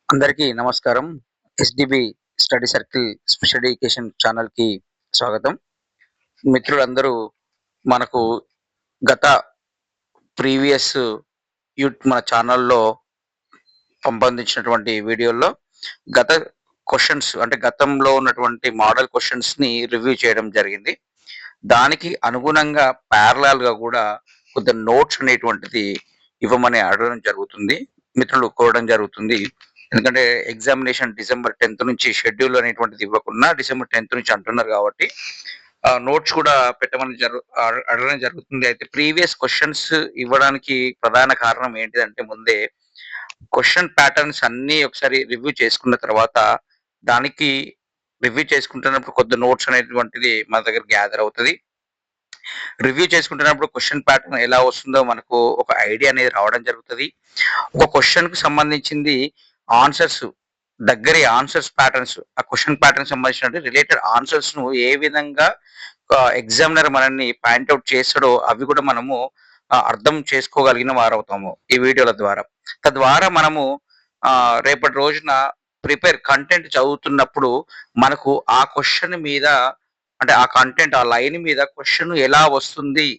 అందరికీ నమస్కారం. SDB study circle special education ఛానల్‌కి స్వాగతం. మిత్రులందరూ మనకు గత ప్రీవియస్ మన ఛానల్‌లో సంబంధించినటువంటి వీడియోల్లో గత క్వెషన్స్ అంటే గతంలో ఉన్నటువంటి మోడల్ క్వెషన్స్‌ని రివ్యూ చేయడం జరిగింది. దానికి అనుగుణంగా ప్యారలల్‌గా గూడా కొంత నోట్స్ అనేటువంటిది ఇవ్వమని అడగడం జరుగుతుంది. మిత్రులు కోరడం జరుగుతుంది. ఎందుకంటే ఎగ్జామినేషన్ డిసెంబర్ 10థ్ నుంచి షెడ్యూల్ అనేటువంటిది ఇవ్వకున్నా డిసెంబర్ 10థ్ నుంచి అంటున్నారు కాబట్టి నోట్స్ కూడా పెట్టమని అడగడం జరుగుతుంది. అయితే ప్రీవియస్ క్వెషన్స్ ఇవ్వడానికి ప్రధాన కారణం ఏంటిదంటే ముందే క్వెషన్ ప్యాటర్న్స్ అన్నీ ఒకసారి రివ్యూ చేసుకున్న తర్వాత దానికి రివ్యూ చేసుకుంటున్నప్పుడు కొద్ది నోట్స్ అనేటువంటిది మన దగ్గర గ్యాదర్ అవుతది. రివ్యూ చేసుకుంటున్నప్పుడు క్వెషన్ ప్యాటర్న్ ఎలా వస్తుందో మనకు ఒక ఐడియా అనేది రావడం జరుగుతది. ఒక క్వెషన్‌కి సంబంధించింది ఆన్సర్స్ దగ్గరి ఆన్సర్స్ ప్యాటర్న్స్ ఆ క్వెషన్ ప్యాటర్న్ సంబంధించినటువంటి రిలేటెడ్ ఆన్సర్స్‌ను ఏ విధంగా ఎగ్జామినర్ మనల్ని పాయింట్ ఔట్ చేస్తాడో అవి కూడా మనము అర్థం చేసుకోగలిగిన వారవుతాము ఈ వీడియోల ద్వారా. తద్వారా మనము రేపటి రోజున కంటెంట్ చదువుతున్నప్పుడు మనకు ఆ క్వెషన్ మీద అంటే ఆ కంటెంట్ ఆ లైన్ మీద క్వెషన్ ఎలా వస్తుంది?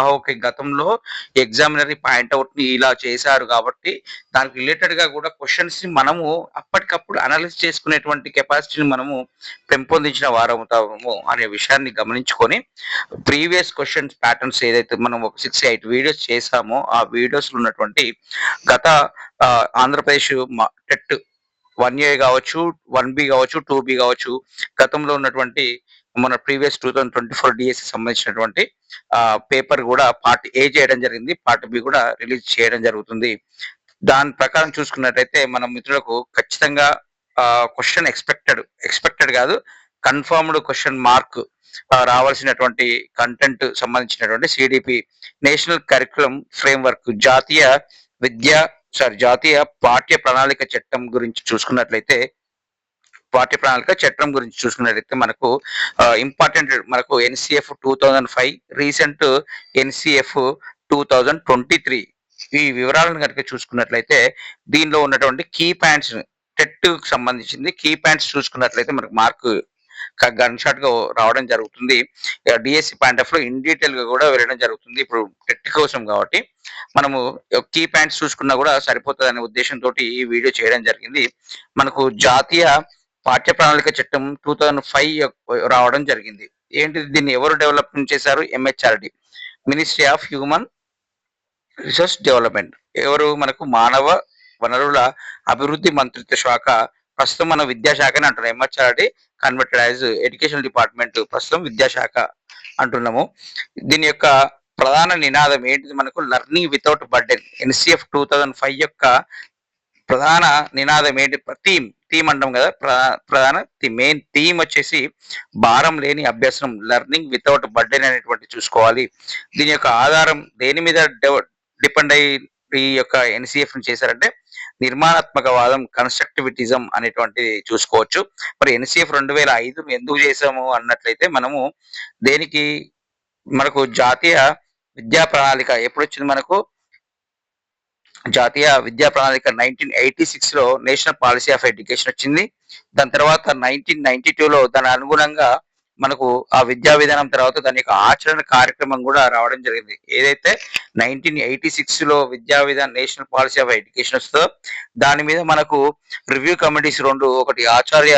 ఓకే. గతంలో ఎగ్జామినర్ పాయింట్ ఔట్‌ని ఇలా చేశారు కాబట్టి దానికి రిలేటెడ్‌గా కూడా క్వెషన్స్‌ని మనము అప్పటికప్పుడు అనలైజ్ చేసుకునేటువంటి కెపాసిటీని మనము పెంపొందించిన వారవుతాము అనే విషయాన్ని గమనించుకొని ప్రీవియస్ క్వెషన్స్ ప్యాటర్న్స్ ఏదైతే మనం ఒక 6, 8 వీడియోస్ చేశామో ఆ వీడియోస్‌లో ఉన్నటువంటి గత ఆంధ్రప్రదేశ్ టెట్ 1A కావచ్చు, 1B కావచ్చు, 2B కావచ్చు గతంలో ఉన్నటువంటి మన ప్రీవియస్ 2024 డిఎస్సి సంబంధించినటువంటి పేపర్ కూడా పార్ట్ ఏ చేయడం జరిగింది. పార్ట్ బి కూడా రిలీజ్ చేయడం జరుగుతుంది. దాని ప్రకారం చూసుకున్నట్టయితే మన మిత్రులకు ఖచ్చితంగా క్వెషన్ ఎక్స్‌పెక్టెడ్ కాదు కన్ఫర్మ్డ్ క్వెషన్ మార్క్ రావాల్సినటువంటి కంటెంట్ సంబంధించినటువంటి సిడిపి నేషనల్ కరిక్యులం ఫ్రేమ్‌వర్క్ జాతీయ పాఠ్య ప్రణాళిక చట్టం గురించి చూసుకున్నట్లయితే మనకు ఇంపార్టెంట్ మనకు ఎన్‌సిఎఫ్ 2005 రీసెంట్ ఎన్‌సిఎఫ్ 2023 ఈ వివరాలను గనుక చూసుకున్నట్లయితే దీనిలో ఉన్నటువంటి కీ పాయింట్స్ టెట్‌కి సంబంధించింది కీ పాయింట్స్ చూసుకున్నట్లయితే మనకు మార్క్ గన్ షాట్ గా రావడం జరుగుతుంది. డిఎస్సి పాయింట్ ఆఫ్ లో ఇన్ డీటెయిల్ గా కూడా వెళ్ళడం జరుగుతుంది. ఇప్పుడు టెట్ కోసం కాబట్టి మనము కీ పాయింట్స్ చూసుకున్నా కూడా సరిపోతుంది అనే ఉద్దేశంతో ఈ వీడియో చేయడం జరిగింది. మనకు జాతీయ పాఠ్య ప్రణాళిక చట్టం 2005 రావడం జరిగింది. ఏంటిది దీన్ని ఎవరు డెవలప్మెంట్ చేశారు? MHRD ministry of human resource development. ఎవరు? మనకు మానవ వనరుల అభివృద్ధి మంత్రిత్వ శాఖ. ప్రస్తుతం మనం విద్యాశాఖని అంటున్నాం. MHRD converted as education department, ప్రస్తుతం విద్యాశాఖ అంటున్నాము. దీని యొక్క ప్రధాన నినాదం ఏంటిది? మనకు లర్నింగ్ వితౌట్ బర్డెన్. ఎన్‌సిఎఫ్ 2005 యొక్క ప్రధాన నినాదం ఏంటి? థీమ్ అంటాం కదా, ప్రధాన మెయిన్ థీమ్ వచ్చేసి భారం లేని అభ్యసనం, లర్నింగ్ వితౌట్ బర్డెన్ అనేటువంటి చూసుకోవాలి. దీని యొక్క ఆధారం దేని మీద డిపెండ్ అయ్యి ఈ యొక్క ఎన్‌సిఎఫ్ ని చేశారంటే నిర్మాణాత్మకవాదం, కన్స్ట్రక్టివిటిజం అనేటువంటిది చూసుకోవచ్చు. మరి ఎన్‌సిఎఫ్ 2005 ఎందుకు చేశాము అన్నట్లయితే మనము దేనికి మనకు జాతీయ విద్యా ప్రణాళిక ఎప్పుడొచ్చింది? మనకు జాతీయ విద్యా ప్రణాళిక 1986లో నేషనల్ పాలసీ ఆఫ్ ఎడ్యుకేషన్ వచ్చింది. దాని తర్వాత 1992లో దాని అనుగుణంగా మనకు ఆ విద్యా విధానం తర్వాత దాని యొక్క ఆచరణ కార్యక్రమం కూడా రావడం జరిగింది. ఏదైతే 1986లో విద్యా విధానం నేషనల్ పాలసీ ఆఫ్ ఎడ్యుకేషన్ వస్తుందో దాని మీద మనకు రివ్యూ కమిటీస్ రెండు, ఒకటి ఆచార్య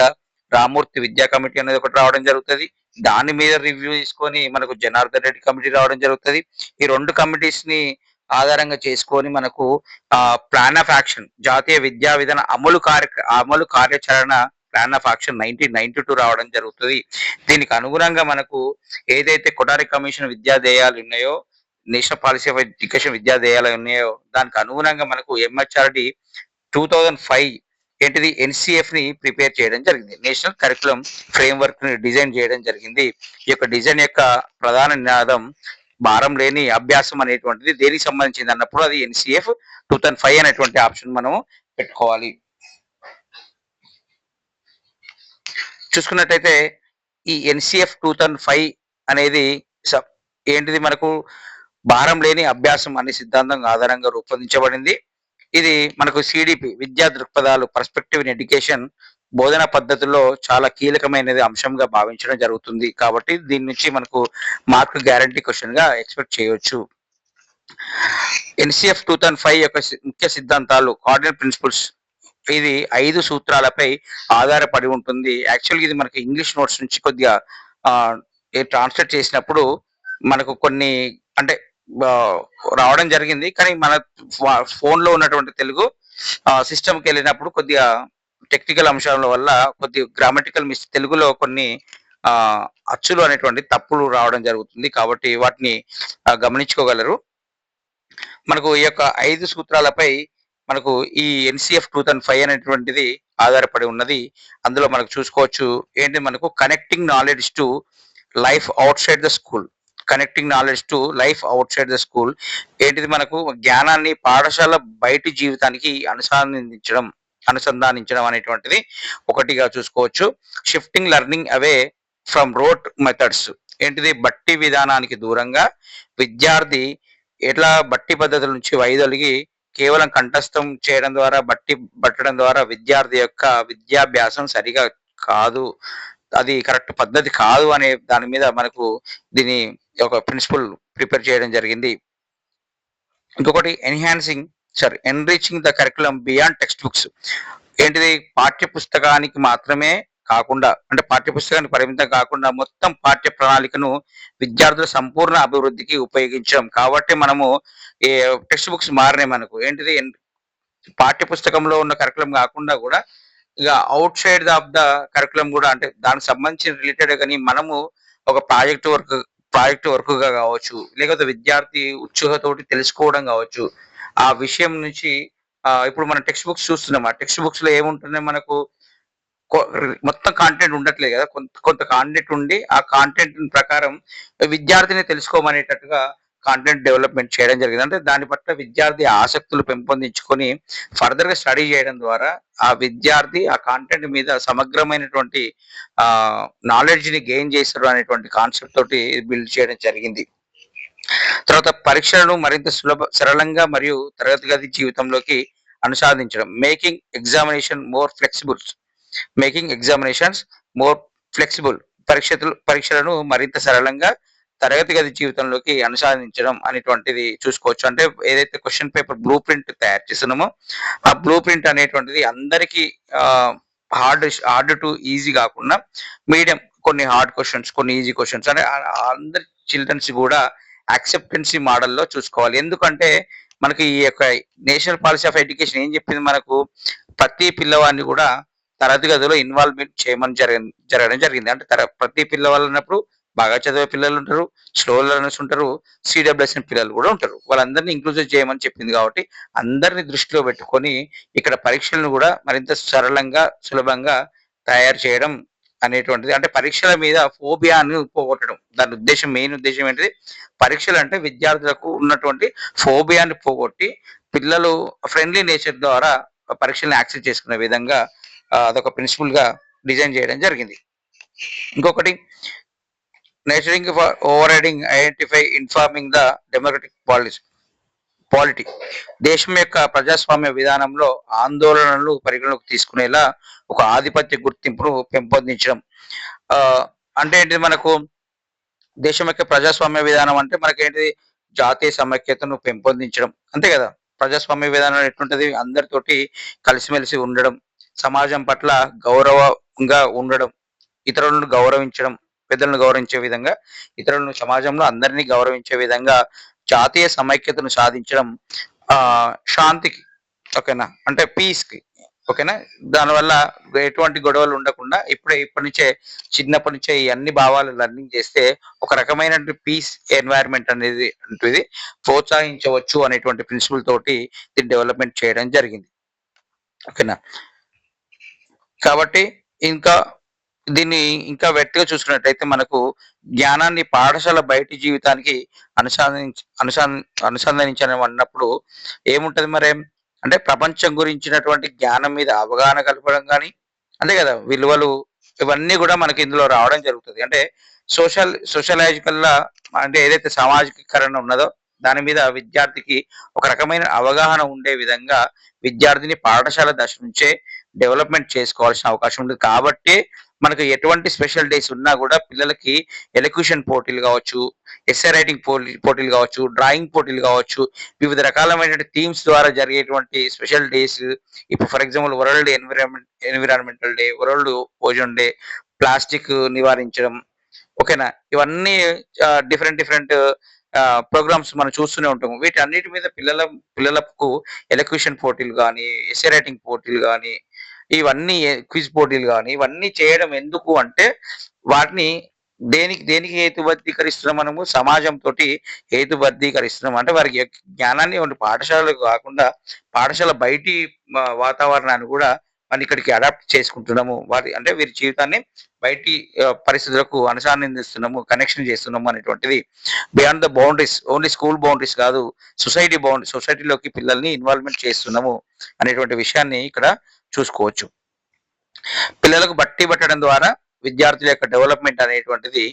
రామూర్తి విద్యా కమిటీ అనేది ఒకటి రావడం జరుగుతుంది. దాని మీద రివ్యూ తీసుకొని మనకు జనార్దన్ రెడ్డి కమిటీ రావడం జరుగుతుంది. ఈ రెండు కమిటీస్ ని ఆధారంగా చేసుకొని మనకు ప్లాన్ ఆఫ్ యాక్షన్ జాతీయ విద్యా విధాన అమలు కార్యాచరణ ప్లాన్ ఆఫ్ యాక్షన్ 1992 రావడం జరుగుతుంది. దీనికి అనుగుణంగా మనకు ఏదైతే కొఠారి కమిషన్ విద్యా ధ్యేయాలు ఉన్నాయో, నేషనల్ పాలసీ ఆఫ్ ఎడ్యుకేషన్ విద్యా ధ్యేయాలు ఉన్నాయో దానికి అనుగుణంగా మనకు ఎంహెచ్ఆర్డి 2005 ఏంటిది ఎన్‌సిఎఫ్ ని ప్రిపేర్ చేయడం జరిగింది. నేషనల్ కరిక్యులం ఫ్రేమ్‌వర్క్ ని డిజైన్ చేయడం జరిగింది. ఈ యొక్క డిజైన్ యొక్క ప్రధాన నినాదం భారం లేని అభ్యాసం అనేటువంటిది దేనికి సంబంధించింది అన్నప్పుడు అది ఎన్‌సిఎఫ్ 2005 అనేటువంటి ఆప్షన్ మనము పెట్టుకోవాలి. చూసుకున్నట్టయితే ఈ ఎన్‌సిఎఫ్ 2005 అనేది ఏంటిది? మనకు భారం లేని అభ్యాసం అనే సిద్ధాంతం ఆధారంగా రూపొందించబడింది. ఇది మనకు సిడిపి విద్యా దృక్పథాలు పర్స్పెక్టివ్ ఇన్ ఎడ్యుకేషన్ బోధనా పద్ధతుల్లో చాలా కీలకమైనది అంశంగా భావించడం జరుగుతుంది. కాబట్టి దీని నుంచి మనకు మార్క్ గ్యారంటీ క్వెషన్ గా ఎక్స్‌పెక్ట్ చేయొచ్చు. ఎన్‌సిఎఫ్ 2005 యొక్క ముఖ్య సిద్ధాంతాలు కార్డినల్ ప్రిన్సిపల్స్ ఇది 5 సూత్రాలపై ఆధారపడి ఉంటుంది. యాక్చువల్‌గా ఇది మనకి ఇంగ్లీష్ నోట్స్ నుంచి కొద్దిగా ట్రాన్స్‌లేట్ చేసినప్పుడు మనకు కొన్ని అంటే ఆహ్, రావడం జరిగింది. కానీ మన ఫోన్‌లో ఉన్నటువంటి తెలుగు సిస్టమ్‌కెళ్ళినప్పుడు కొద్దిగా టెక్నికల్ అంశాల వల్ల కొద్దిగా గ్రామటికల్ తెలుగులో కొన్ని అచ్చులు అనేటువంటి తప్పులు రావడం జరుగుతుంది. కాబట్టి వాటిని గమనించుకోగలరు. మనకు ఈ యొక్క 5 సూత్రాలపై మనకు ఈ ఎన్‌సిఎఫ్ 2005 అనేటువంటిది ఆధారపడి ఉన్నది. అందులో మనకు చూసుకోవచ్చు. ఏంటి మనకు connecting knowledge to life outside the school. Connecting knowledge to life outside the school. ఏంటిది మనకు జ్ఞానాన్ని పాఠశాల బయటి జీవితానికి అనుసంధానించడం అనేటువంటిది ఒకటిగా చూసుకోవచ్చు. Shifting learning away from wrote methods. ఏంటిది బట్టి విధానానికి దూరంగా విద్యార్థి ఎట్లా బట్టి పద్ధతుల నుంచి వైదొలిగి కేవలం కంఠస్థం చేయడం ద్వారా పట్టడం ద్వారా విద్యార్థి యొక్క విద్యాభ్యాసం సరిగా కాదు. అది కరెక్ట్ పద్ధతి కాదు అనే దాని మీద మనకు దీని ఒక ప్రిన్సిపల్ ప్రిపేర్ చేయడం జరిగింది. ఇంకొకటి enriching the curriculum beyond text books. ఏంటిది పాఠ్య పుస్తకానికి మాత్రమే కాకుండా అంటే పాఠ్య పుస్తకానికి పరిమితం కాకుండా మొత్తం పాఠ్య ప్రణాళికను విద్యార్థుల సంపూర్ణ అభివృద్ధికి ఉపయోగించడం. కాబట్టి మనము ఈ టెక్స్ట్ బుక్స్ మారినాయి మనకు. ఏంటిది పాఠ్య పుస్తకంలో ఉన్న కరికులం కాకుండా కూడా ఇక out side of the curriculum కూడా అంటే దానికి సంబంధించిన రిలేటెడ్ కానీ మనము ఒక ప్రాజెక్ట్ వర్క్ గా కావచ్చు, లేకపోతే విద్యార్థి ఉత్సుకతోటి తెలుసుకోవడం కావచ్చు. ఆ విషయం నుంచి ఇప్పుడు మనం టెక్స్ట్ బుక్స్ చూస్తున్నాం. ఆ టెక్స్ట్ బుక్స్ లో ఏముంటున్నాయి మనకు మొత్తం కాంటెంట్ ఉండట్లేదు కదా. కొంత కొంత కాంటెంట్ ఉండి ఆ కాంటెంట్ ప్రకారం విద్యార్థిని తెలుసుకోమనేటట్టుగా కాంటెంట్ డెవలప్మెంట్ చేయడం జరిగింది. అంటే దాని పట్ల విద్యార్థి ఆసక్తులు పెంపొందించుకొని ఫర్దర్ గా స్టడీ చేయడం ద్వారా ఆ విద్యార్థి ఆ కాంటెంట్ మీద సమగ్రమైనటువంటి నాలెడ్జ్ ని గెయిన్ చేస్తారు అనేటువంటి కాన్సెప్ట్ తోటి బిల్డ్ చేయడం జరిగింది. తర్వాత పరీక్షలను మరింత సరళంగా మరియు తరగతి గది జీవితంలోకి అనుసాదించడం. Making examinations more flexible. పరీక్షలను మరింత సరళంగా తరగతి గది జీవితంలోకి అనుసాదించడం అనేటువంటిది చూసుకోవచ్చు. అంటే ఏదైతే క్వశ్చన్ పేపర్ బ్లూ ప్రింట్ తయారు చేస్తున్నామో ఆ బ్లూ ప్రింట్ అనేటువంటిది అందరికీ హార్డ్ టు ఈజీ కాకుండా మీడియం కొన్ని హార్డ్ క్వశ్చన్స్, కొన్ని ఈజీ క్వశ్చన్స్ అంటే అందరి చిల్డ్రన్స్ కూడా యాక్సెప్టెన్సీ మోడల్లో చూసుకోవాలి. ఎందుకంటే మనకి ఈ యొక్క నేషనల్ పాలసీ ఆఫ్ ఎడ్యుకేషన్ ఏం చెప్పింది మనకు ప్రతి పిల్లవాడిని కూడా తరగతి గదిలో ఇన్వాల్వ్మెంట్ చేయమని జరగడం జరిగింది. అంటే ప్రతి పిల్లవాళ్ళు అన్నప్పుడు బాగా చదివే పిల్లలు ఉంటారు, స్లో లెర్నర్స్ ఉంటారు, సిడబ్ల్యూఎస్ పిల్లలు కూడా ఉంటారు. వాళ్ళందరినీ ఇంక్లూజివ్ చేయమని చెప్పింది. కాబట్టి అందరిని దృష్టిలో పెట్టుకొని ఇక్కడ పరీక్షలను కూడా మరింత సరళంగా సులభంగా తయారు చేయడం అనేటువంటిది. అంటే పరీక్షల మీద ఫోబియాను పోగొట్టడం. దాని మెయిన్ ఉద్దేశం ఏంటిది? పరీక్షలు అంటే విద్యార్థులకు ఉన్నటువంటి ఫోబియాని పోగొట్టి పిల్లలు ఫ్రెండ్లీ నేచర్ ద్వారా పరీక్షల్ని యాక్సెస్ చేసుకునే విధంగా అదొక ప్రిన్సిపల్ గా డిజైన్ చేయడం జరిగింది. ఇంకొకటి nurturing for overriding identify informing the democratic polity. దేశం యొక్క ప్రజాస్వామ్య విధానంలో ఆందోళనలు పరిగణలోకి తీసుకునేలా ఒక ఆధిపత్య గుర్తింపును పెంపొందించడం. అంటే ఏంటి మనకు దేశం యొక్క ప్రజాస్వామ్య విధానం అంటే మనకేంటిది జాతీయ సమైక్యతను పెంపొందించడం అంతే కదా. ప్రజాస్వామ్య విధానం ఎట్లుంటది? అందరితోటి కలిసిమెలిసి ఉండడం, సమాజం పట్ల గౌరవంగా ఉండడం, ఇతరులను గౌరవించడం, పెద్దలను గౌరవించే విధంగా ఇతరులను సమాజంలో అందరినీ గౌరవించే విధంగా జాతీయ సమైక్యతను సాధించడం, శాంతికి ఓకేనా అంటే పీస్ కి ఓకేనా. దానివల్ల ఎటువంటి గొడవలు ఉండకుండా ఇప్పటి నుంచే చిన్నప్పటి నుంచే ఈ అన్ని భావాలు లర్నింగ్ చేస్తే ఒక రకమైన పీస్ ఎన్వైరన్మెంట్ అనేది ప్రోత్సహించవచ్చు అనేటువంటి ప్రిన్సిపల్ తోటి దీన్ని డెవలప్మెంట్ చేయడం జరిగింది ఓకేనా. కాబట్టి ఇంకా దీన్ని ఇంకా వ్యక్తిగా చూసుకున్నట్టయితే మనకు జ్ఞానాన్ని పాఠశాల బయటి జీవితానికి అనుసంధానించడం అన్నప్పుడు ఏముంటది మరి అంటే ప్రపంచం గురించినటువంటి జ్ఞానం మీద అవగాహన కలపడం కానీ అంతే కదా, విలువలు ఇవన్నీ కూడా మనకి ఇందులో రావడం జరుగుతుంది. అంటే సోషలాజికల్ గా అంటే ఏదైతే సామాజికీకరణ ఉన్నదో దాని మీద విద్యార్థికి ఒక రకమైన అవగాహన ఉండే విధంగా విద్యార్థిని పాఠశాల దశ నుంచే డెవలప్మెంట్ చేసుకోవాల్సిన అవకాశం ఉంది. కాబట్టే మనకు ఎటువంటి స్పెషల్ డేస్ ఉన్నా కూడా పిల్లలకి ఎలక్యూషన్ పోటీలు కావచ్చు, ఎస్సే రైటింగ్ పోటీలు కావచ్చు, డ్రాయింగ్ పోటీలు కావచ్చు, వివిధ రకాలమైనటువంటి థీమ్స్ ద్వారా జరిగేటువంటి స్పెషల్ డేస్. ఇప్పుడు for example world environmental day, world ozone day, plastic నివారించడం. ఓకేనా? ఇవన్నీ డిఫరెంట్ డిఫరెంట్ ప్రోగ్రామ్స్ మనం చూస్తూనే ఉంటాము. వీటన్నిటి మీద పిల్లలకు ఎలక్యూషన్ పోటీలు గానీ, ఎస్సే రైటింగ్ పోటీలు గానీ, ఇవన్నీ క్విజ్ పోటీలు గానీ, ఇవన్నీ చేయడం ఎందుకు అంటే, వాటిని దేనికి దేనికి హేతుబద్ధీకరిస్తున్నాం మనము? సమాజంతోటి హేతుబద్ధీకరిస్తున్నాం. అంటే వారికి జ్ఞానాన్ని ఓన్లీ పాఠశాలలో కాకుండా, పాఠశాల బయటి వాతావరణాన్ని కూడా మనం ఇక్కడికి అడాప్ట్ చేసుకుంటున్నాము. అంటే వీరి జీవితాన్ని బయటి పరిస్థితులకు అనుసంధానిస్తున్నాము, కనెక్షన్ చేస్తున్నాము అనేటువంటిది beyond the boundaries, only school boundaries కాదు, సొసైటీలోకి పిల్లల్ని ఇన్వాల్వ్‌మెంట్ చేస్తున్నాము అనేటువంటి విషయాన్ని ఇక్కడ చూసుకోవచ్చు. పిల్లలకు బట్టి పట్టడం ద్వారా విద్యార్థుల యొక్క డెవలప్‌మెంట్ అనేటువంటిది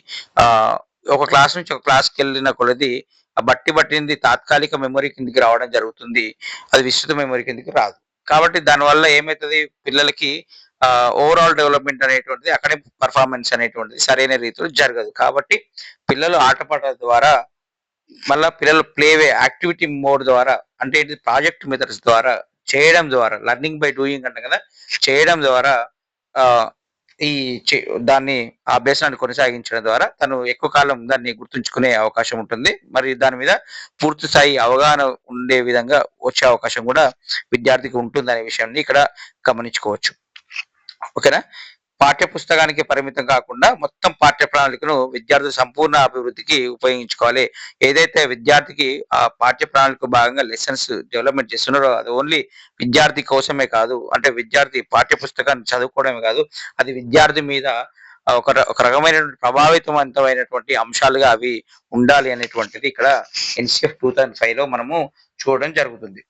ఒక క్లాస్ నుంచి ఒక క్లాస్‌కెళ్ళిన కొలది ఆ బట్టి పట్టింది తాత్కాలిక మెమరీ కిందకి రావడం జరుగుతుంది. అది విస్తృత మెమరీ కిందకి రాదు. కాబట్టి దానివల్ల ఏమైతది, పిల్లలకి ఓవరాల్ డెవలప్‌మెంట్ అనేటువంటిది, అకాడమిక్ పెర్ఫార్మన్స్ అనేటువంటిది సరైన రీతిలో జరగదు. కాబట్టి పిల్లలు ఆటపాటల ద్వారా, మళ్ళా పిల్లలు యాక్టివిటీ మోడ్ ద్వారా, అంటే ఏంటి, ప్రాజెక్ట్ మెథడ్స్ ద్వారా చేయడం ద్వారా, లెర్నింగ్ బై డూయింగ్ అంటాం కదా, చేయడం ద్వారా ఈ దాన్ని అభ్యాసాన్ని కొనసాగించడం ద్వారా తను ఎక్కువ కాలం దాన్ని గుర్తుంచుకునే అవకాశం ఉంటుంది. మరి దాని మీద పూర్తి స్థాయి అవగాహన ఉండే విధంగా వచ్చే అవకాశం కూడా విద్యార్థికి ఉంటుందనే విషయాన్ని ఇక్కడ గమనించుకోవచ్చు. ఓకేనా? పాఠ్య పుస్తకానికి పరిమితం కాకుండా మొత్తం పాఠ్య ప్రణాళికను విద్యార్థుల సంపూర్ణ అభివృద్ధికి ఉపయోగించుకోవాలి. ఏదైతే విద్యార్థికి ఆ పాఠ్య ప్రణాళిక భాగంగా లెసన్స్ డెవలప్మెంట్ చేస్తున్నారో అది ఓన్లీ విద్యార్థి కోసమే కాదు, అంటే విద్యార్థి పాఠ్య పుస్తకాన్ని చదువుకోవడమే కాదు, అది విద్యార్థి మీద ఒక రకమైనటువంటి ప్రభావితవంతమైనటువంటి అంశాలుగా అవి ఉండాలి అనేటువంటిది ఇక్కడ ఎన్‌సీఎఫ్ 2005లో మనము చూడడం జరుగుతుంది.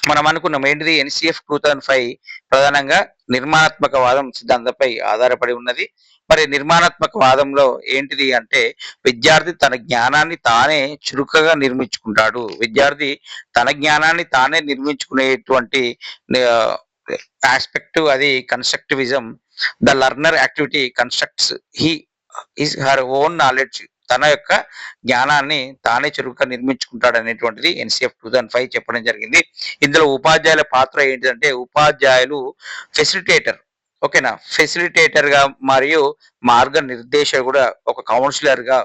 మనం అనుకున్నాం ఏంటిది, ఎన్‌సీఎఫ్ 2005 ప్రధానంగా నిర్మాణాత్మక వాదం సిద్ధాంతంపై ఆధారపడి ఉన్నది. మరి నిర్మాణాత్మక వాదంలో ఏంటిది అంటే, విద్యార్థి తన జ్ఞానాన్ని తానే చురుకుగా నిర్మించుకుంటాడు. విద్యార్థి తన జ్ఞానాన్ని తానే నిర్మించుకునేటువంటి ఆస్పెక్ట్ అది constructivism. The learner activity constructs her own knowledge. తన యొక్క జ్ఞానాన్ని తానే చురుకుగా నిర్మించుకుంటాడు అనేటువంటిది ఎన్‌సీఎఫ్ 2005 చెప్పడం జరిగింది. ఇందులో ఉపాధ్యాయుల పాత్ర ఏంటిదంటే, ఉపాధ్యాయులు ఫెసిలిటేటర్. ఓకేనా? ఫెసిలిటేటర్‌గా మరియు మార్గనిర్దేశకుడుగా, ఒక కౌన్సిలర్‌గా,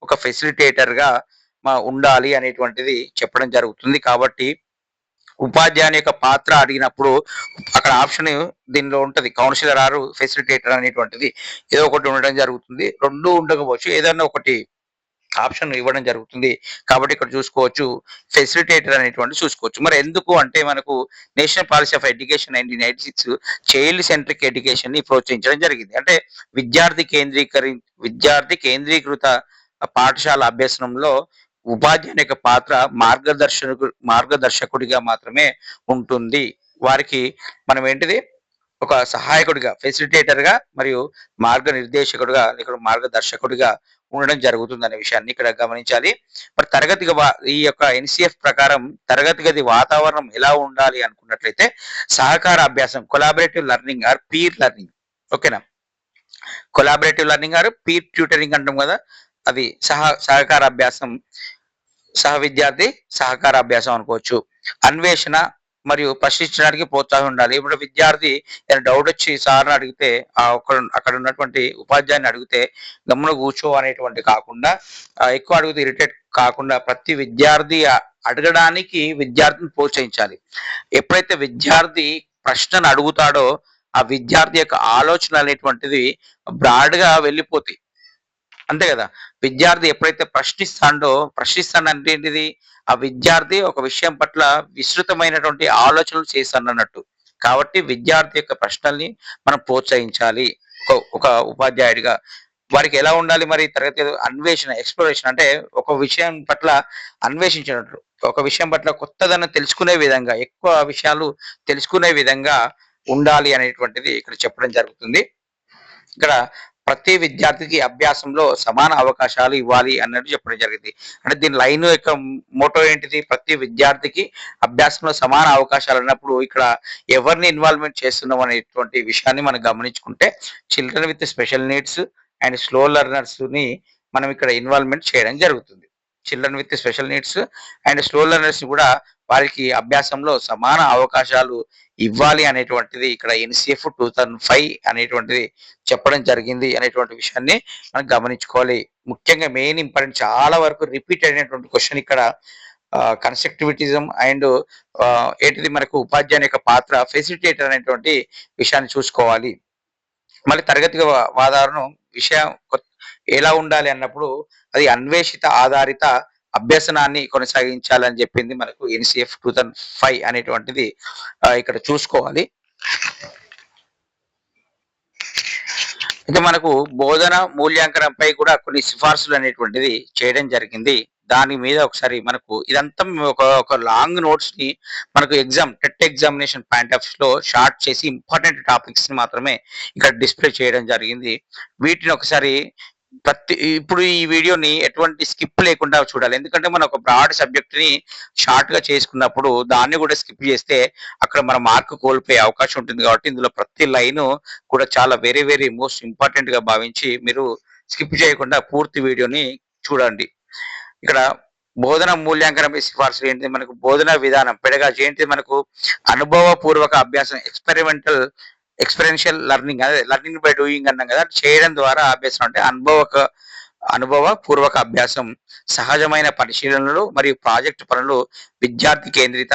ఒక ఫెసిలిటేటర్‌గా ఉండాలి అనేటువంటిది చెప్పడం జరుగుతుంది. కాబట్టి ఉపాధ్యాయుని యొక్క పాత్ర అడిగినప్పుడు అక్కడ ఆప్షన్ దీనిలో ఉంటది, కౌన్సిలర్ ఆర్ ఫెసిలిటేటర్ అనేటువంటిది ఏదో ఒకటి ఉండడం జరుగుతుంది. 2 ఉండకపోవచ్చు, ఏదన్నా ఒకటి ఆప్షన్ ఇవ్వడం జరుగుతుంది. కాబట్టి ఇక్కడ చూసుకోవచ్చు, ఫెసిలిటేటర్ అనేటువంటి చూసుకోవచ్చు. మరి ఎందుకు అంటే, మనకు national policy of education 1986 child centric education ని ప్రోత్సహించడం జరిగింది. అంటే విద్యార్థి కేంద్రీకృత పాఠశాల అభ్యసనంలో ఉపాధ్యాయుని యొక్క పాత్ర మార్గదర్శకుడిగా మాత్రమే ఉంటుంది. వారికి మనం ఏంటిది, ఒక సహాయకుడిగా, ఫెసిలిటేటర్‌గా మరియు మార్గనిర్దేశకుడిగా, లేక మార్గదర్శకుడిగా ఉండడం జరుగుతుందనే విషయాన్ని ఇక్కడ గమనించాలి. మరి ఈ యొక్క ఎన్‌సీఎఫ్ ప్రకారం తరగతి గది వాతావరణం ఎలా ఉండాలి అనుకున్నట్లయితే, సహకార అభ్యాసం, collaborative learning or peer learning. ఓకేనా? Collaborative learning or peer tutoring అంటాం కదా, అది సహకార అభ్యాసం, విద్యార్థి సహకార అభ్యాసం అనుకోవచ్చు. అన్వేషణ మరియు ప్రశ్నించడానికి ప్రోత్సాహం ఉండాలి. ఇప్పుడు విద్యార్థి ఏదైనా డౌట్ వచ్చి సార్‌ని అడిగితే, అక్కడ ఉన్నటువంటి ఉపాధ్యాయుని అడిగితే గమ్మున కూర్చో అనేటువంటి కాకుండా, ఎక్కువ అడిగితే ఇరిటేట్ కాకుండా, ప్రతి విద్యార్థి అడగడానికి విద్యార్థిని ప్రోత్సహించాలి. ఎప్పుడైతే విద్యార్థి ప్రశ్నను అడుగుతాడో, ఆ విద్యార్థి యొక్క ఆలోచన అనేటువంటిది బ్రాడ్‌గా వెళ్ళిపోతాయి. అంతే కదా! విద్యార్థి ఎప్పుడైతే ప్రశ్నిస్తాడంటే ఏంటిది, ఆ విద్యార్థి ఒక విషయం పట్ల విస్తృతమైనటువంటి ఆలోచనలు చేస్తాడన్నట్టు. కాబట్టి విద్యార్థి యొక్క ప్రశ్నల్ని మనం ప్రోత్సహించాలి. ఒక ఉపాధ్యాయుడిగా వారికి ఎలా ఉండాలి మరి తరగతి అన్వేషణ, ఎక్స్‌ప్లోరేషన్, అంటే ఒక విషయం పట్ల అన్వేషించినట్లు, ఒక విషయం పట్ల కొత్తదనం తెలుసుకునే విధంగా, ఎక్కువ విషయాలు తెలుసుకునే విధంగా ఉండాలి అనేటువంటిది ఇక్కడ చెప్పడం జరుగుతుంది. ఇక్కడ ప్రతి విద్యార్థికి అభ్యాసంలో సమాన అవకాశాలు ఇవ్వాలి అన్నట్టు చెప్పడం జరిగింది. అంటే దీని లైన్ యొక్క మోటో ఏంటిది? ప్రతి విద్యార్థికి అభ్యాసంలో సమాన అవకాశాలు అన్నప్పుడు ఇక్కడ ఎవరిని ఇన్వాల్వ్‌మెంట్ చేస్తున్నాం అనేటువంటి విషయాన్ని మనం గమనించుకుంటే children with special needs and slow లెర్నర్స్‌ని మనం ఇక్కడ ఇన్వాల్వ్‌మెంట్ చేయడం జరుగుతుంది. Children with special needs and slow లెర్నర్స్‌ని కూడా వారికి అభ్యాసంలో సమాన అవకాశాలు ఇవ్వాలి అనేటువంటిది ఇక్కడ ఎన్‌సీఎఫ్ 2005 అనేటువంటిది చెప్పడం జరిగింది అనేటువంటి విషయాన్ని మనం గమనించుకోవాలి. ముఖ్యంగా మెయిన్ ఇంపార్టెంట్ చాలా వరకు రిపీట్ అయినటువంటి క్వెషన్ ఇక్కడ కన్‌స్ట్రక్టివిటిజం అండ్ ఏంటిది మనకు ఉపాధ్యాయుని యొక్క పాత్ర ఫెసిలిటేటర్ అనేటువంటి విషయాన్ని చూసుకోవాలి. మళ్ళీ తరగతి వాతావరణం విషయం ఎలా ఉండాలి అన్నప్పుడు అది అన్వేషిత ఆధారిత అభ్యసనాన్ని కొనసాగించాలని చెప్పింది మనకు ఎన్‌సీఎఫ్ 2005 అనేటువంటిది ఇక్కడ చూసుకోవాలి. అయితే మనకు బోధన మూల్యాంకనంపై కూడా కొన్ని సిఫార్సులు అనేటువంటిది చేయడం జరిగింది. దాని మీద ఒకసారి మనకు ఇదంతా ఒక లాంగ్ నోట్స్ ని మనకు టెట్ ఎగ్జామినేషన్ పాయింట్ ఆఫ్ లో షార్ట్ చేసి ఇంపార్టెంట్ టాపిక్స్ ని మాత్రమే ఇక్కడ డిస్ప్లే చేయడం జరిగింది. వీటిని ఒకసారి ఇప్పుడు ఈ వీడియోని ఎటువంటి స్కిప్ లేకుండా చూడాలి. ఎందుకంటే మనం ఒక బ్రాడ్ సబ్జెక్ట్ ని షార్ట్ గా చేసుకున్నప్పుడు దాన్ని కూడా స్కిప్ చేస్తే అక్కడ మన మార్క్ కోల్పోయే అవకాశం ఉంటుంది. కాబట్టి ఇందులో ప్రతి లైన్ కూడా చాలా వెరీ వెరీ మోస్ట్ ఇంపార్టెంట్ గా భావించి మీరు స్కిప్ చేయకుండా పూర్తి వీడియోని చూడండి. ఇక్కడ బోధన మూల్యాంకనపై సిఫార్సులు ఏంటిది? మనకు బోధన విధానం పెడగాజీ ఏంటిది? మనకు అనుభవపూర్వక అభ్యాసం ఎక్స్పెరిన్షియల్ లెర్నింగ్, అదే లెర్నింగ్ బై డూయింగ్ అన్నాం కదా, చేయడం ద్వారా అభ్యాసం అంటే అనుభవపూర్వక అభ్యాసం, సహజమైన పరిశీలనలు మరియు ప్రాజెక్ట్ పనులు, విద్యార్థి కేంద్రిత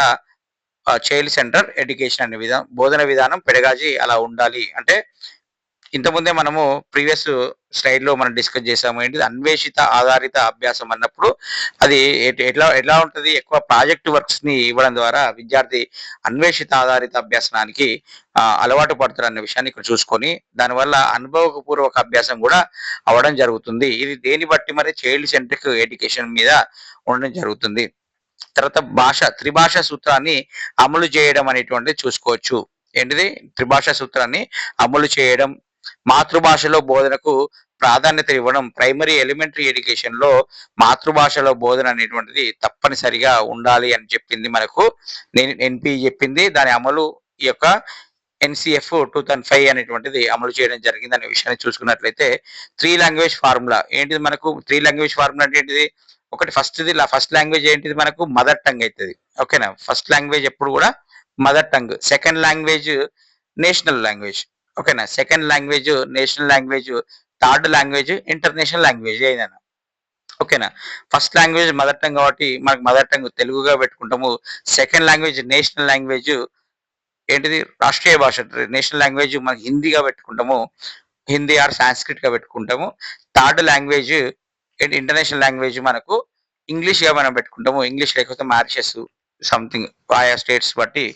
చైల్డ్ సెంటర్ ఎడ్యుకేషన్ అనే బోధన విధానం పెడగాజీ అలా ఉండాలి. అంటే ఇంతకుముందే మనము ప్రీవియస్ స్లైడ్ లో మనం డిస్కస్ చేసాము. ఏంటిది? అన్వేషిత ఆధారిత అభ్యాసం అన్నప్పుడు అది ఎట్లా ఉంటుంది? ఎక్కువ ప్రాజెక్ట్ వర్క్స్ ని ఇవ్వడం ద్వారా విద్యార్థి అన్వేషిత ఆధారిత అభ్యాసనానికి అలవాటు పడతారు అనే విషయాన్ని ఇక్కడ చూసుకొని దానివల్ల అనుభవపూర్వక అభ్యాసం కూడా అవడం జరుగుతుంది. ఇది దేని బట్టి? మరి చైల్డ్ సెంట్రిక్ ఎడ్యుకేషన్ మీద ఉండడం జరుగుతుంది. తర్వాత త్రిభాషా సూత్రాన్ని అమలు చేయడం అనేటువంటిది చూసుకోవచ్చు. ఏంటిది? త్రిభాషా సూత్రాన్ని అమలు చేయడం, మాతృభాషలో బోధనకు ప్రాధాన్యత ఇవ్వడం. ప్రైమరీ ఎలిమెంటరీ ఎడ్యుకేషన్ లో మాతృభాషలో బోధన అనేటువంటిది తప్పనిసరిగా ఉండాలి అని చెప్పింది మనకు ఎన్పి చెప్పింది. దాని అమలు ఈ యొక్క ఎన్‌సీఎఫ్ 2005 అనేటువంటిది అమలు చేయడం జరిగింది అనే విషయాన్ని చూసుకున్నట్లయితే 3 లాంగ్వేజ్ ఫార్ములా ఏంటిది? మనకు 3 లాంగ్వేజ్ ఫార్ములా అంటే ఏంటిది? ఒకటి ఫస్ట్ లాంగ్వేజ్ ఏంటిది? మనకు మదర్ టంగ్ అవుతుంది. ఓకేనా? ఫస్ట్ లాంగ్వేజ్ ఎప్పుడు కూడా mother tongue. Second language national language. ఓకేనా? Second language national language, third language international language ఏదైనా. ఓకేనా? ఫస్ట్ లాంగ్వేజ్ మదర్ టంగ్ కాబట్టి మనకు మదర్ టంగ్ తెలుగుగా పెట్టుకుంటాము. సెకండ్ లాంగ్వేజ్ నేషనల్ లాంగ్వేజ్ ఏంటిది? రాష్ట్రీయ భాష. నేషనల్ లాంగ్వేజ్ మనకి హిందీగా పెట్టుకుంటాము, హిందీ ఆర్ సాంస్క్రిట్ గా పెట్టుకుంటాము. థర్డ్ లాంగ్వేజ్ ఏంటి? ఇంటర్నేషనల్ లాంగ్వేజ్ మనకు ఇంగ్లీష్ గా మనం పెట్టుకుంటాము. ఇంగ్లీష్ లేకపోతే మారిషస్ సంథింగ్ ఆయా స్టేట్స్ బట్టి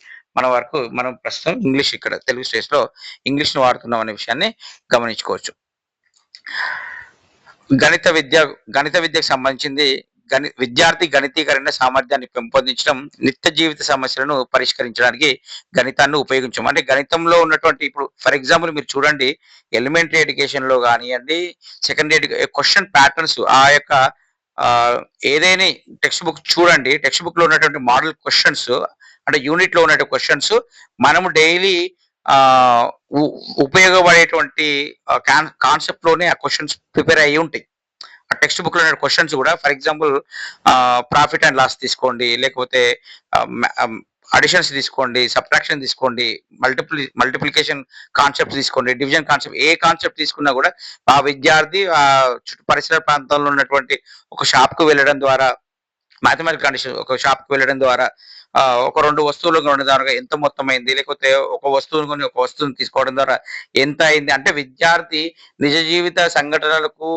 మనం ప్రస్తుతం ఇంగ్లీష్ ఇక్కడ తెలుగు స్టేట్స్ లో ఇంగ్లీష్ ను వాడుతున్నాం అనే విషయాన్ని గమనించుకోవచ్చు. గణిత విద్యకు సంబంధించింది విద్యార్థి గణితీకరణ సామర్థ్యాన్ని పెంపొందించడం, నిత్య జీవిత సమస్యలను పరిష్కరించడానికి గణితాన్ని ఉపయోగించడం. అంటే గణితంలో ఉన్నటువంటి ఇప్పుడు ఫర్ ఎగ్జాంపుల్ మీరు చూడండి, ఎలిమెంటరీ ఎడ్యుకేషన్ లో కానివ్వండి, సెకండరీ క్వశ్చన్ ప్యాటర్న్స్ ఆ యొక్క ఏదైనా టెక్స్ట్ బుక్ చూడండి, టెక్స్ట్ బుక్ లో ఉన్నటువంటి మోడల్ క్వశ్చన్స్ అంటే యూనిట్ లో ఉన్నటువంటి క్వశ్చన్స్ మనము డైలీ ఉపయోగపడేటువంటి కాన్సెప్ట్ లోనే ఆ క్వశ్చన్స్ ప్రిపేర్ అయ్యి ఉంటాయి. ఆ టెక్స్ట్ బుక్ లో ఉన్న క్వశ్చన్స్ కూడా for example profit and loss తీసుకోండి, లేకపోతే అడిషన్స్ తీసుకోండి, సబ్ట్రాక్షన్ తీసుకోండి, మల్టిప్లికేషన్ కాన్సెప్ట్ తీసుకోండి, డివిజన్ కాన్సెప్ట్, ఏ కాన్సెప్ట్ తీసుకున్నా కూడా ఆ విద్యార్థి ఆ చుట్టూ పరిసర ప్రాంతంలో ఉన్నటువంటి ఒక షాప్ కు వెళ్ళడం ద్వారా, మ్యాథమెటికల్ కండిషన్ ఒక షాప్ కు వెళ్ళడం ద్వారా ఒక 2 వస్తువులు కొనడం ద్వారా ఎంత మొత్తం అయింది, లేకపోతే ఒక వస్తువును కొని ఒక వస్తువుని తీసుకోవడం ద్వారా ఎంత అయింది అంటే విద్యార్థి నిజ జీవిత సంఘటనలకు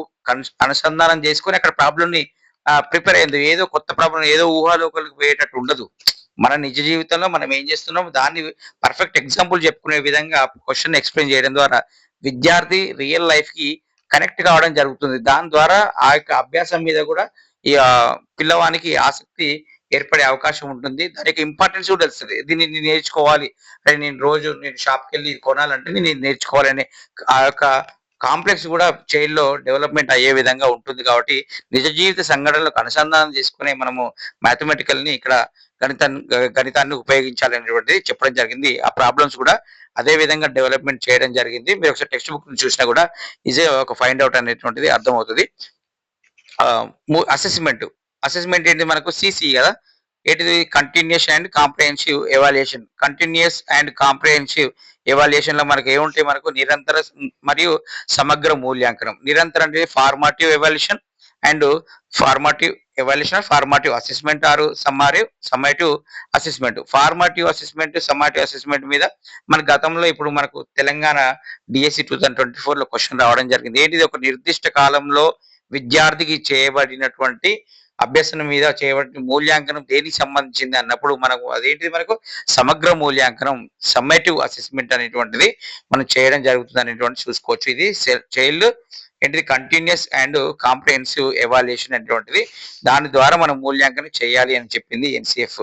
అనుసంధానం చేసుకొని అక్కడ ప్రాబ్లం ని ప్రిపేర్ అయింది. ఏదో కొత్త ప్రాబ్లం, ఏదో ఊహాలోకలకు పోయేటట్టు ఉండదు. మన నిజ జీవితంలో మనం ఏం చేస్తున్నాం దాన్ని పర్ఫెక్ట్ ఎగ్జాంపుల్ చెప్పుకునే విధంగా క్వశ్చన్ ఎక్స్ప్లెయిన్ చేయడం ద్వారా విద్యార్థి రియల్ లైఫ్ కి కనెక్ట్ కావడం జరుగుతుంది. దాని ద్వారా ఆ యొక్క అభ్యాసం మీద కూడా ఈ పిల్లవానికి ఆసక్తి ఏర్పడే అవకాశం ఉంటుంది. దానికి ఇంపార్టెన్స్ కూడా తెలుస్తుంది. దీన్ని నేర్చుకోవాలి అంటే నేను షాప్కి వెళ్ళి కొనాలంటే నేను నేర్చుకోవాలనే ఆ యొక్క కాంప్లెక్స్ కూడా చైల్డ్‌లో డెవలప్‌మెంట్ అయ్యే విధంగా ఉంటుంది కాబట్టి, నిజ జీవిత సంఘటనలకు అనుసంధానం చేసుకొని మనము మ్యాథమెటికల్‌ని ఇక్కడ గణితాన్ని ఉపయోగించాలనేటువంటిది చెప్పడం జరిగింది. ఆ ప్రాబ్లమ్స్ కూడా అదే విధంగా డెవలప్‌మెంట్ చేయడం జరిగింది. మీరు ఒకసారి టెక్స్ట్ బుక్‌ని చూసినా కూడా ఈజీగా ఒక ఫైండ్ ఔట్ అనేటువంటిది అర్థమవుతది. అసెస్మెంట్. అసెస్మెంట్ ఏంటి మనకు సీసీ కదా! ఏంటిది continuous and comprehensive evaluation. Continuous and comprehensive ఎవాల్యుయేషన్‌లో మనకు ఏముంటాయి మనకు నిరంతర మరియు సమగ్ర మూల్యాంకనం. నిరంతరం అంటే formative evaluation and formative evaluation, formative assessment or summative assessment. Formative assessment, summative assessment మీద మన గతంలో ఇప్పుడు మనకు తెలంగాణ డీఎస్సీ 2024లో క్వెషన్ రావడం జరిగింది. ఏంటిది ఒక నిర్దిష్ట కాలంలో విద్యార్థికి చేయబడినటువంటి అభ్యసనం మీద చేయబడిన మూల్యాంకనం దేనికి సంబంధించింది అన్నప్పుడు మనకు అదేంటిది మనకు సమగ్ర మూల్యాంకనం, సమ్మేటివ్ అసెస్మెంట్ అనేటువంటిది మనం చేయడం జరుగుతుంది అనేటువంటి చూసుకోవచ్చు. ఇది చైల్డ్ ఏంటిది కంటిన్యూయస్ అండ్ కాంప్రహెన్సివ్ ఎవాల్యుయేషన్ అనేటువంటిది దాని ద్వారా మనం మూల్యాంకనం చేయాలి అని చెప్పింది ఎన్సిఎఫ్.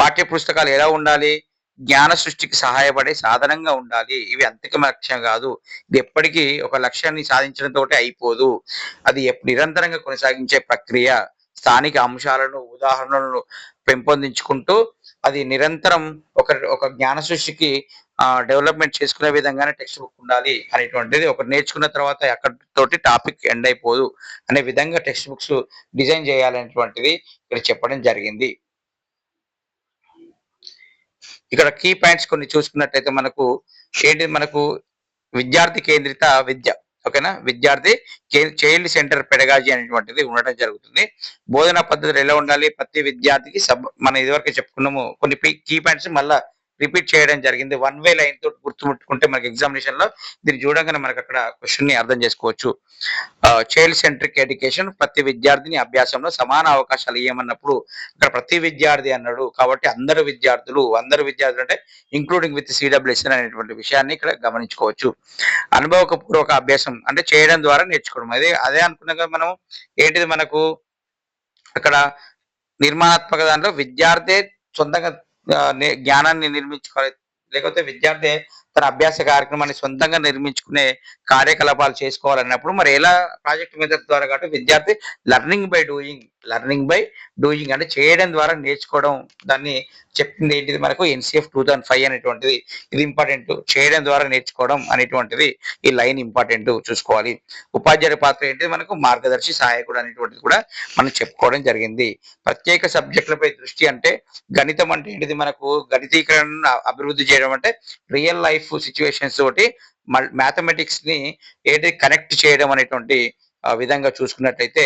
పాఠ్య పుస్తకాలు ఎలా ఉండాలి? జ్ఞాన సృష్టికి సహాయపడే సాధనంగా ఉండాలి. ఇవి అంతిమ లక్ష్యం కాదు. ఇది ఎప్పటికీ ఒక లక్ష్యాన్ని సాధించడంతో అయిపోదు. అది నిరంతరంగా కొనసాగించే ప్రక్రియ. స్థానిక అంశాలను, ఉదాహరణలను పెంపొందించుకుంటూ అది నిరంతరం ఒక జ్ఞాన సృష్టికి డెవలప్‌మెంట్ చేసుకునే విధంగానే టెక్స్ట్ బుక్ ఉండాలి అనేటువంటిది ఒకటి నేర్చుకున్న తర్వాత అక్కడితోటి టాపిక్ ఎండ్ అయిపోదు అనే విధంగా టెక్స్ట్ బుక్స్ డిజైన్ చేయాలనేటువంటిది ఇక్కడ చెప్పడం జరిగింది. ఇక్కడ కీ పాయింట్స్ కొన్ని చూసుకున్నట్టయితే మనకు ఏంటిది మనకు విద్యార్థి కేంద్రిత విద్య. ఓకేనా? విద్యార్థి చైల్డ్ సెంటర్ పెడగాజీ అనేటువంటిది ఉండడం జరుగుతుంది. బోధనా పద్ధతులు ఎలా ఉండాలి? ప్రతి విద్యార్థికి మనం ఇదివరకే చెప్పుకున్నాము. కొన్ని కీ పాయింట్స్ మళ్ళా రిపీట్ చేయడం జరిగింది. వన్ వే లైన్ తోటి గుర్తుపెట్టుకుంటే మనకి ఎగ్జామినేషన్ లో దీన్ని చూడంగానే మనకు అక్కడ క్వశ్చన్ ని అర్థం చేసుకోవచ్చు. చైల్డ్ సెంట్రిక్ ఎడ్యుకేషన్, ప్రతి విద్యార్థిని అభ్యాసంలో సమాన అవకాశాలు ఇవ్వమన్నప్పుడు ఇక్కడ ప్రతి విద్యార్థి అన్నాడు కాబట్టి అందరు విద్యార్థులు అంటే ఇంక్లూడింగ్ విత్ సిడబ్ల్యూఎస్ఎన్ అనేటువంటి విషయాన్ని ఇక్కడ గమనించుకోవచ్చు. అనుభవపూర్వక అభ్యాసం అంటే చేయడం ద్వారా నేర్చుకోవడం. అదే అనుకున్నాం కదా మనం. ఏంటిది మనకు అక్కడ నిర్మాణాత్మక దాంట్లో విద్యార్థి సొంతంగా జ్ఞానాన్ని నిర్మించుకోవాలి. లేకపోతే విద్యార్థి తన అభ్యాస కార్యక్రమాన్ని సొంతంగా నిర్మించుకునే కార్యకలాపాలు చేసుకోవాలన్నప్పుడు మరి ఎలా ప్రాజెక్ట్ మెథడ్ ద్వారా కాబట్టి విద్యార్థి లెర్నింగ్ బై డూయింగ్ అంటే చేయడం ద్వారా నేర్చుకోవడం. దాన్ని చెప్పింది ఏంటిది మనకు ఎన్సిఎఫ్ 2005 అనేటువంటిది. ఇది ఇంపార్టెంట్. చేయడం ద్వారా నేర్చుకోవడం అనేటువంటిది ఈ లైన్ ఇంపార్టెంట్ చూసుకోవాలి. ఉపాధ్యాయుడి పాత్ర ఏంటిది మనకు మార్గదర్శి, సహాయకుడు అనేటువంటిది కూడా మనం చెప్పుకోవడం జరిగింది. ప్రత్యేక సబ్జెక్టులపై దృష్టి అంటే గణితం అంటే ఏంటిది మనకు గణితీకరణను అభివృద్ధి చేయడం అంటే రియల్ లైఫ్ సిచ్యువేషన్స్ తోటి మ్యాథమెటిక్స్ ని ఏంటి కనెక్ట్ చేయడం అనేటువంటి విధంగా చూసుకున్నట్టయితే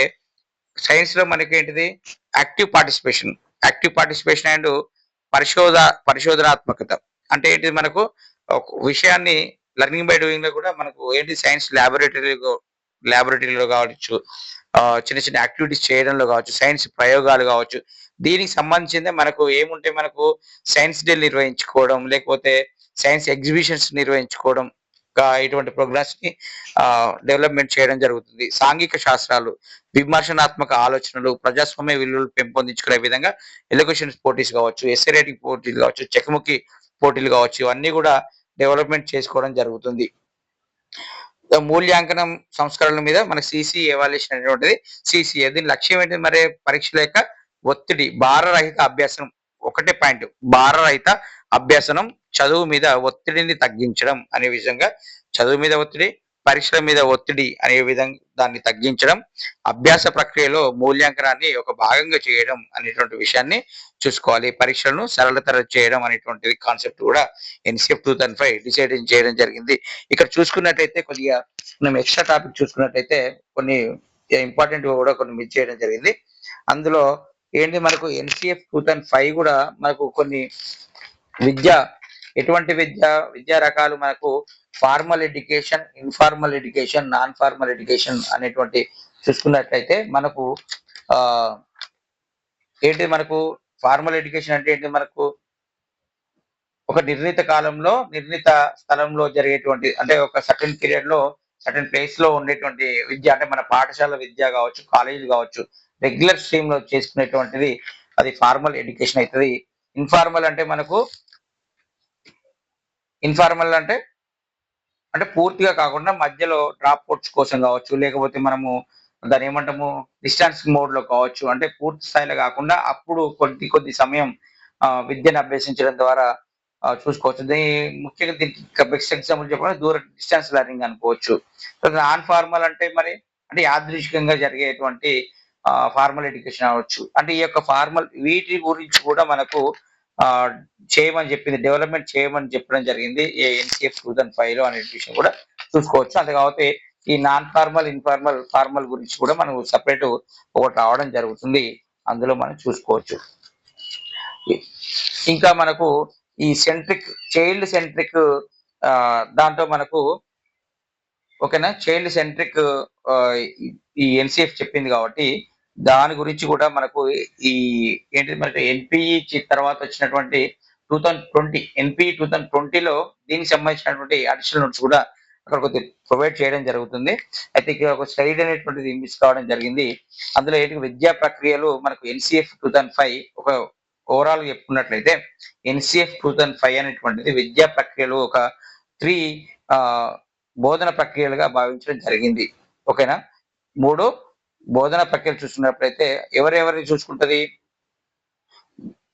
సైన్స్ లో మనకి ఏంటిది యాక్టివ్ పార్టిసిపేషన్ అండ్ పరిశోధనాత్మకత అంటే ఏంటిది మనకు ఒక విషయాన్ని లెర్నింగ్ బై డూయింగ్ లో కూడా మనకు ఏంటి సైన్స్ ల్యాబొరేటరీలో కావచ్చు, చిన్న చిన్న యాక్టివిటీస్ చేయడంలో కావచ్చు, సైన్స్ ప్రయోగాలు కావచ్చు, దీనికి సంబంధించిందే మనకు ఏముంటాయి మనకు సైన్స్ డే నిర్వహించుకోవడం, లేకపోతే సైన్స్ ఎగ్జిబిషన్స్ నిర్వహించుకోవడం, ఇటువంటి ప్రోగ్రామ్స్ ని డెవలప్మెంట్ చేయడం జరుగుతుంది. సాంఘిక శాస్త్రాలు, విమర్శనాత్మక ఆలోచనలు, ప్రజాస్వామ్య విలువలు పెంపొందించుకునే విధంగా ఎలక్యూషన్ పోటీస్ కావచ్చు, ఎస్సే రైటింగ్ పోటీలు కావచ్చు, చెక్ముకి పోటీలు కావచ్చు, ఇవన్నీ కూడా డెవలప్మెంట్ చేసుకోవడం జరుగుతుంది. మూల్యాంకనం సంస్కరణల మీద మనకి సిసి ఎవాల్యుయేషన్ అనేటువంటిది సిసిఏ. దీని లక్ష్యం ఏంటి మరి? పరీక్షల యొక్క ఒత్తిడి, భారరహిత అభ్యాసనం. ఒకటే పాయింట్, భారరహిత అభ్యాసనం, చదువు మీద ఒత్తిడిని తగ్గించడం అనే విధంగా, చదువు మీద ఒత్తిడి, పరీక్షల మీద ఒత్తిడి అనే విధంగా దాన్ని తగ్గించడం, అభ్యాస ప్రక్రియలో మూల్యాంకనాన్ని ఒక భాగంగా చేయడం అనేటువంటి విషయాన్ని చూసుకోవాలి. పరీక్షలను సరళతర చేయడం అనేటువంటి కాన్సెప్ట్ కూడా ఎన్సిఎఫ్ 2005 డిసైడ్ చేయడం జరిగింది. ఇక్కడ చూసుకున్నట్టయితే కొద్దిగా మనం ఎక్స్ట్రా టాపిక్ చూసుకున్నట్టయితే కొన్ని ఇంపార్టెంట్ కూడా కొన్ని మిస్ చేయడం జరిగింది. అందులో ఏంటి మనకు ఎన్సిఎఫ్ 2005 కూడా మనకు కొన్ని ఎటువంటి విద్యా రకాలు మనకు formal education, informal education, non formal education అనేటువంటి చూసుకున్నట్లయితే మనకు ఏంటి మనకు ఫార్మల్ ఎడ్యుకేషన్ అంటే ఏంటి మనకు ఒక నిర్ణీత కాలంలో నిర్ణీత స్థలంలో జరిగేటువంటి అంటే ఒక సర్టెన్ పీరియడ్ లో సర్టెన్ ప్లేస్ లో ఉండేటువంటి విద్య అంటే మన పాఠశాల విద్య కావచ్చు, కాలేజీలు కావచ్చు, రెగ్యులర్ స్ట్రీమ్ లో చేసుకునేటువంటిది అది ఫార్మల్ ఎడ్యుకేషన్ అవుతుంది. ఇన్ఫార్మల్ అంటే అంటే పూర్తిగా కాకుండా మధ్యలో డ్రాప్ అవుట్స్ కోసం కావచ్చు, లేకపోతే మనము దాన్ని ఏమంటాము డిస్టెన్స్ మోడ్‌లో కావచ్చు. అంటే పూర్తి స్థాయిలో కాకుండా అప్పుడు కొద్ది కొద్ది సమయం విద్యను అభ్యసించడం ద్వారా చూసుకోవచ్చు. ముఖ్యంగా దీనికి బెస్ట్ ఎగ్జాంపుల్ చెప్పాలంటే డిస్టెన్స్ లెర్నింగ్ అనుకోవచ్చు. నాన్ ఫార్మల్ అంటే మరి అంటే యాదృచ్చికంగా జరిగేటువంటి ఫార్మల్ ఎడ్యుకేషన్ అవ్వచ్చు. అంటే ఈ యొక్క ఫార్మల్ వీటి గురించి కూడా మనకు ఆహ్, చేయమని చెప్పింది. డెవలప్‌మెంట్ చేయమని చెప్పడం జరిగింది. ఎన్‌సిఎఫ్ 2005లో అనే విషయం కూడా చూసుకోవచ్చు. అంతే కాకపోతే ఈ నాన్ ఫార్మల్, ఇన్‌ఫార్మల్, ఫార్మల్ గురించి కూడా మనం సెపరేట్ ఒకటి రావడం జరుగుతుంది. అందులో మనం చూసుకోవచ్చు. ఇ ఇంకా మనకు ఈ చైల్డ్ సెంట్రిక్ దాంట్లో మనకు ఓకేనా. చైల్డ్ సెంట్రిక్ ఆహ్, ఈ ఈ ఎన్‌సిఎఫ్ చెప్పింది కాబట్టి, దాని గురించి కూడా మనకు ఈ ఏంటిది మనకి ఎన్‌పిఈ తర్వాత వచ్చినటువంటి 2020 ఎన్‌పిఈ 2020లో దీనికి సంబంధించినటువంటి అడిషనల్ నోట్స్ కూడా అక్కడ కొద్దిగా ప్రొవైడ్ చేయడం జరుగుతుంది. అయితే ఇక్కడ ఒక స్లైడ్ అనేటువంటిది మిస్ కావడం జరిగింది. అందులో ఏంటి విద్యా ప్రక్రియలు మనకు ఎన్‌సిఎఫ్ 2005 ఒక ఓవరాల్‌గా చెప్పుకున్నట్లయితే ఎన్‌సిఎఫ్ 2005 అనేటువంటిది విద్యా ప్రక్రియలు ఒక 3 ఆహ్, బోధన ప్రక్రియలుగా భావించడం జరిగింది. ఓకేనా. 3 బోధన ప్రక్రియలు చూసుకున్నప్పుడైతే ఎవరెవరిని చూసుకుంటది?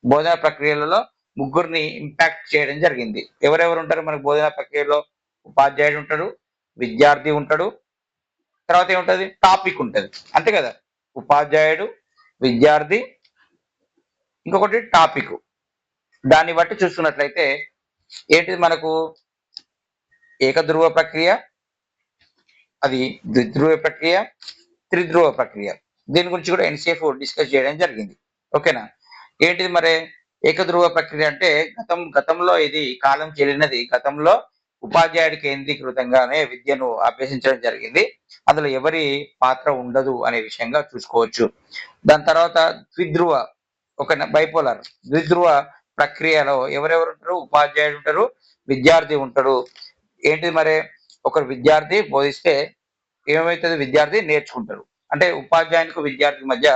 బోధనా ప్రక్రియలలో ముగ్గురిని ఇంపాక్ట్ చేయడం జరిగింది. ఎవరెవరు ఉంటారు మనకు బోధనా ప్రక్రియలో? ఉపాధ్యాయుడు ఉంటాడు, విద్యార్థి ఉంటాడు, తర్వాత ఏముంటది? టాపిక్ ఉంటది. అంతే కదా! ఉపాధ్యాయుడు, విద్యార్థి, ఇంకొకటి టాపిక్. దాన్ని బట్టి చూస్తున్నట్లయితే ఏంటిది మనకు ఏకధ్రువ ప్రక్రియ, అది ద్విధ్రువ ప్రక్రియ, త్రిధ్రువ ప్రక్రియ. దీని గురించి కూడా ఎన్‌సిఎఫ్ డిస్కస్ చేయడం జరిగింది. ఓకేనా. ఏంటిది మరి ఏకధ్రువ ప్రక్రియ అంటే గతంలో ఇది కాలం చెల్లినది. గతంలో ఉపాధ్యాయుడి కేంద్రీకృతంగానే విద్యను అభ్యసించడం జరిగింది. అందులో ఎవరి పాత్ర ఉండదు అనే విషయంగా చూసుకోవచ్చు. దాని తర్వాత ద్విధ్రువ ఓకేనా. బైపోలార్ ద్విధ్రువ ప్రక్రియలో ఎవరెవరు ఉంటారు? ఉపాధ్యాయుడు ఉంటారు, విద్యార్థి ఉంటాడు. ఏంటిది మరి ఒకరు విద్యార్థి బోధిస్తే ఏమైతది విద్యార్థి నేర్చుకుంటారు. అంటే ఉపాధ్యాయునికి, విద్యార్థికి మధ్య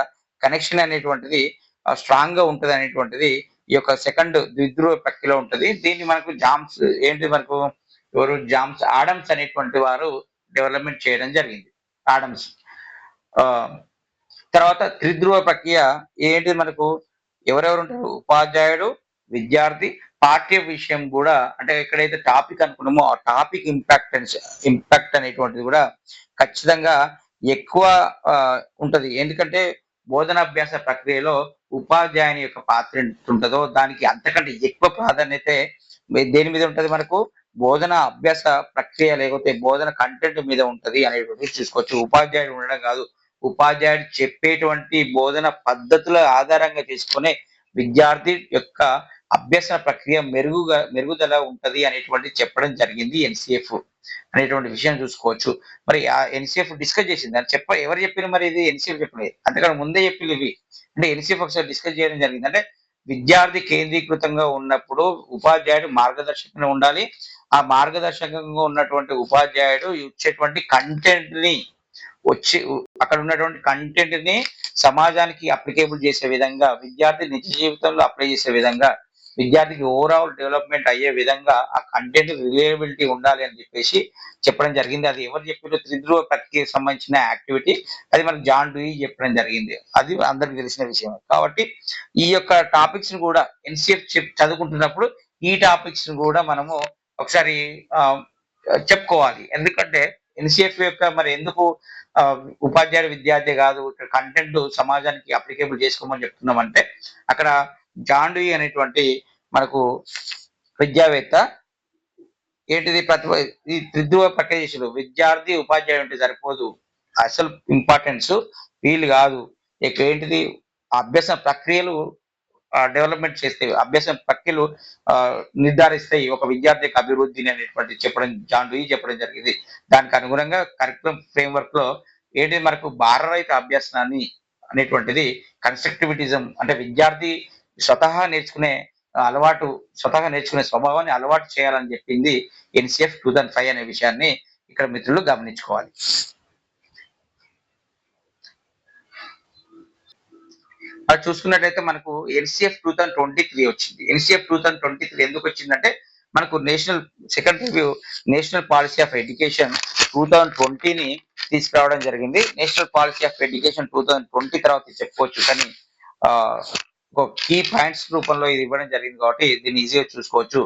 కనెక్షన్ అనేటువంటిది స్ట్రాంగ్‌గా ఉంటదనేటువంటిది ఈ యొక్క సెకండ్ ద్విధ్రువ ప్రక్రియలో ఉంటది. దీన్ని మనకు ఏంటి మనకు ఎవరు ఆడమ్స్ అనేటువంటి వారు డెవలప్‌మెంట్ చేయడం జరిగింది. ఆడమ్స్. ఆహ్, తర్వాత త్రిధ్రువ ప్రక్రియ ఏంటిది మనకు ఎవరెవరుంటారు? ఉపాధ్యాయుడు, విద్యార్థి, పాఠ్య విషయం గూడా అంటే ఎక్కడైతే టాపిక్ అనుకున్నామో ఆ టాపిక్ ఇంపాక్ట్ అనేటువంటిది గూడా ఖచ్చితంగా ఎక్కువ ఉంటది. ఎందుకంటే బోధనాభ్యాస ప్రక్రియలో ఉపాధ్యాయుని యొక్క పాత్ర ఎంతుంటదో దానికి అంతకంటే ఎక్కువ ప్రాధాన్యతే దేని మీద ఉంటది మనకు? బోధన అభ్యాస ప్రక్రియ లేకపోతే బోధన కంటెంట్ మీద ఉంటది అనేటువంటిది చూసుకోవచ్చు. ఉపాధ్యాయుడు ఉండడం గాదు. ఉపాధ్యాయుడు చెప్పేటువంటి బోధన పద్ధతుల ఆధారంగా చేసుకునే విద్యార్థి యొక్క అభ్యసన ప్రక్రియ మెరుగుదల ఉంటది అనేటువంటిది చెప్పడం జరిగింది ఎన్‌సిఎఫ్ అనేటువంటి విషయం చూసుకోవచ్చు. మరి ఆ ఎన్‌సిఎఫ్ డిస్కస్ చేసింది. అది ఎవరు చెప్పిర్రు మరి ఇది ఎన్‌సిఎఫ్ చెప్పినయి. అంతకన్నా ముందే చెప్పిర్రు ఇవి. అంటే ఎన్‌సిఎఫ్ ఒకసారి డిస్కస్ చేయడం జరిగింది. అంటే విద్యార్థి కేంద్రీకృతంగా ఉన్నప్పుడు ఉపాధ్యాయుడు మార్గదర్శకంగా ఉండాలి. ఆ మార్గదర్శకంగా ఉన్నటువంటి ఉపాధ్యాయుడు ఇచ్చేటువంటి కంటెంట్‌ని అక్కడ ఉన్నటువంటి కంటెంట్‌ని సమాజానికి అప్లికేబుల్ చేసే విధంగా, విద్యార్థి నిజ జీవితంలో అప్లై చేసే విధంగా, విద్యార్థికి ఓవరాల్ డెవలప్‌మెంట్ అయ్యే విధంగా ఆ కంటెంట్ రిలయబిలిటీ ఉండాలి అని చెప్పేసి చెప్పడం జరిగింది. అది ఎవరు చెప్పిర్రు? త్రిధ్రువ ప్రక్రియకి సంబంధించిన యాక్టివిటీ. అది మనకు జాన్ డూయి చెప్పడం జరిగింది. అది అందరికి తెలిసిన విషయమే. కాబట్టి ఈ యొక్క టాపిక్స్‌ని కూడా ఎన్‌సిఎఫ్ చదువుకుంటున్నప్పుడు ఈ టాపిక్స్‌ని కూడా మనము ఒకసారి ఆహ్, చెప్పుకోవాలి. ఎందుకంటే ఎన్‌సిఎఫ్ యొక్క మరి ఎందుకు ఉపాధ్యాయుడు, విద్యార్థి కాదు. ఇక్కడ కంటెంట్ సమాజానికి అప్లికేబుల్ చేసుకోమని చెప్తున్నామంటే, అక్కడ జాన్ డూయి అనేటువంటి మనకు విద్యావేత్త ఏంటిది ఈ త్రిధ్రువ ప్రక్రియ చేసిండు. విద్యార్థి, ఉపాధ్యాయుడు ఉంటే సరిపోదు. అసలు ఇంపార్టెన్స్ వీళ్ళు కాదు. ఇక ఏంటిది అభ్యసన ప్రక్రియలు డెవలప్‌మెంట్ చేస్తాయి. అభ్యసన ప్రక్రియలు నిర్ధారిస్తాయి ఒక విద్యార్థి యొక్క అభివృద్ధిని అనేటువంటిది జాన్ డూయి చెప్పడం జరిగింది. దానికి అనుగుణంగా కరిక్యులమ్ ఫ్రేమ్‌వర్క్‌లో ఏంటి మనకు భారరహిత అభ్యసనాన్ని అనేటువంటిది కన్‌స్ట్రక్టివిటిజం అంటే విద్యార్థి స్వతహా నేర్చుకునే అలవాటు స్వతహా నేర్చుకునే స్వభావాన్ని అలవాటు చేయాలని చెప్పింది ఎన్‌సిఎఫ్ 2005 అనే విషయాన్ని ఇక్కడ మిత్రులు గమనించుకోవాలి. అది చూసుకున్నట్లయితే మనకు ఎన్‌సిఎఫ్ 2023 వచ్చింది. ఎన్‌సిఎఫ్ 2023 ఎందుకొచ్చిందంటే, మనకు second review national policy of education 2020ని తీసుకురావడం జరిగింది. నేషనల్ పాలసీ ఆఫ్ ఎడ్యుకేషన్ 2020 తర్వాత చెప్పుకోవచ్చు, కానీ ఆ, ఒక కీ పాయింట్స్ రూపంలో ఇది ఇవ్వడం జరిగింది కాబట్టి దీన్ని ఈజీగా చూసుకోవచ్చు.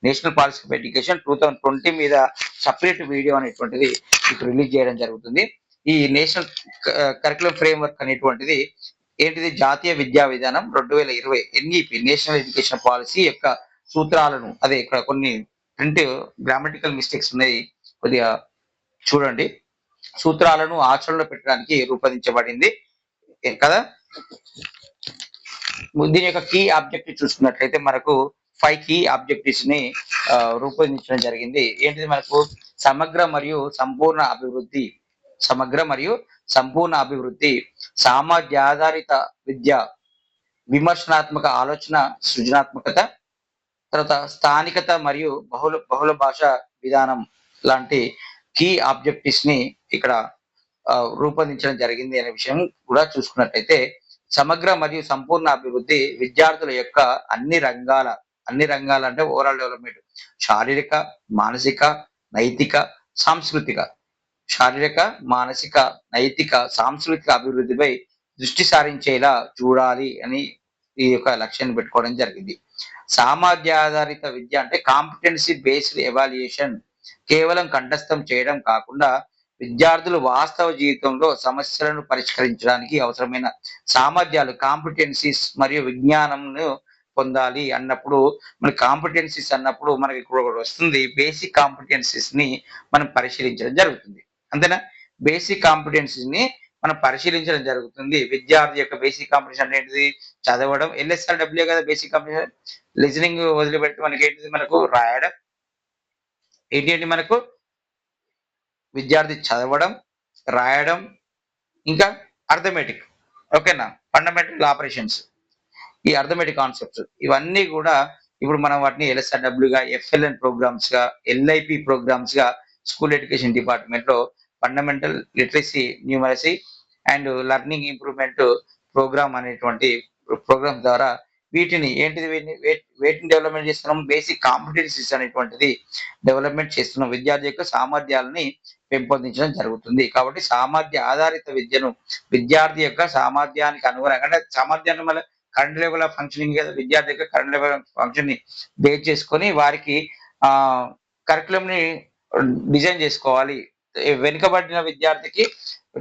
నేషనల్ పాలసీ ఆఫ్ ఎడ్యుకేషన్ 2020 మీద సపరేట్ వీడియో అనేటువంటిది ఇప్పుడు రిలీజ్ చేయడం జరుగుతుంది. ఈ నేషనల్ కరికులం ఫ్రేమ్వర్క్ అనేటువంటిది ఏంటిది? జాతీయ విద్యా విధానం 2020 ఎన్ఈపి నేషనల్ ఎడ్యుకేషన్ పాలసీ యొక్క సూత్రాలను, అదే ఇక్కడ కొన్ని ప్రింట్ గ్రామటికల్ మిస్టేక్స్ ఉన్నాయి, కొద్దిగా చూడండి. సూత్రాలను ఆచరణలో పెట్టడానికి రూపొందించబడింది కదా. దీని యొక్క కీ ఆబ్జెక్టివ్ చూసుకున్నట్లయితే మనకు 5 కీ ఆబ్జెక్టివ్స్ ని రూపొందించడం జరిగింది. ఏంటిది? మనకు సమగ్ర మరియు సంపూర్ణ అభివృద్ధి, సామర్థ్యాధారిత విద్య, విమర్శనాత్మక ఆలోచన, సృజనాత్మకత, తర్వాత స్థానికత మరియు బహుళ భాష విధానం లాంటి కీ ఆబ్జెక్టివ్స్ ని ఇక్కడ రూపొందించడం జరిగింది అనే విషయం కూడా చూసుకున్నట్లయితే, సమగ్ర మరియు సంపూర్ణ అభివృద్ధి విద్యార్థుల యొక్క అన్ని రంగాల అంటే ఓవరాల్ డెవలప్మెంట్, శారీరక, మానసిక, నైతిక, సాంస్కృతిక సాంస్కృతిక అభివృద్ధిపై దృష్టి సారించేలా చూడాలి అని ఈ యొక్క లక్ష్యాన్ని పెట్టుకోవడం జరిగింది. సామర్థ్యాధారిత విద్య అంటే కాంపిటెన్సీ బేస్డ్ ఎవాల్యుయేషన్, కేవలం కంఠస్థం చేయడం కాకుండా విద్యార్థులు వాస్తవ జీవితంలో సమస్యలను పరిష్కరించడానికి అవసరమైన సామర్థ్యాలు, కాంపిటెన్సీస్ మరియు విజ్ఞానంను పొందాలి అన్నప్పుడు, మన కాంపిటెన్సీస్ అన్నప్పుడు మనకి ఇప్పుడు ఒకటి వస్తుంది, బేసిక్ కాంపిటెన్సీస్ ని మనం పరిశీలించడం జరుగుతుంది. అంతేనా? బేసిక్ కాంపిటెన్సీస్ ని మనం పరిశీలించడం జరుగుతుంది. విద్యార్థి యొక్క బేసిక్ కాంపిటెన్స్ అంటే ఏంటిది? చదవడం, LSRW కదా బేసిక్ కాంపిటెన్స్. లిజనింగ్ వదిలిపెట్టి మనకి ఏంటిది? మనకు రాయడం. ఏంటి మనకు? విద్యార్థి చదవడం, రాయడం, ఇంకా అర్థమెటిక్, ఓకేనా, ఫండమెంటల్ ఆపరేషన్స్, ఈ అర్థమెటిక్ కాన్సెప్ట్స్ ఇవన్నీ కూడా ఇప్పుడు మనం వాటిని LSRW గా, FLN ప్రోగ్రామ్స్ గా, LIP ప్రోగ్రామ్స్ గా స్కూల్ ఎడ్యుకేషన్ డిపార్ట్మెంట్ లో fundamental literacy, numeracy and learning improvement programme అనేటువంటి ప్రోగ్రామ్ ద్వారా వీటిని డెవలప్మెంట్ చేస్తున్నాం. బేసిక్ కాంపిటెన్సీస్ అనేటువంటిది డెవలప్మెంట్ చేస్తున్నాం. విద్యార్థి యొక్క సామర్థ్యాలని పెంపొందించడం జరుగుతుంది. కాబట్టి సామర్థ్య ఆధారిత విద్యను విద్యార్థి యొక్క సామర్థ్యానికి అనుగుణంగా, అంటే సామర్థ్యాన్ని మళ్ళీ కరెంట్ లెవెల్ ఆఫ్ ఫంక్షనింగ్ కదా, విద్యార్థి యొక్క కరెంట్ లెవెల్ ఆఫ్ ఫంక్షన్ ని బేస్ చేసుకొని వారికి కరికులం ని డిజైన్ చేసుకోవాలి. వెనుకబడిన విద్యార్థికి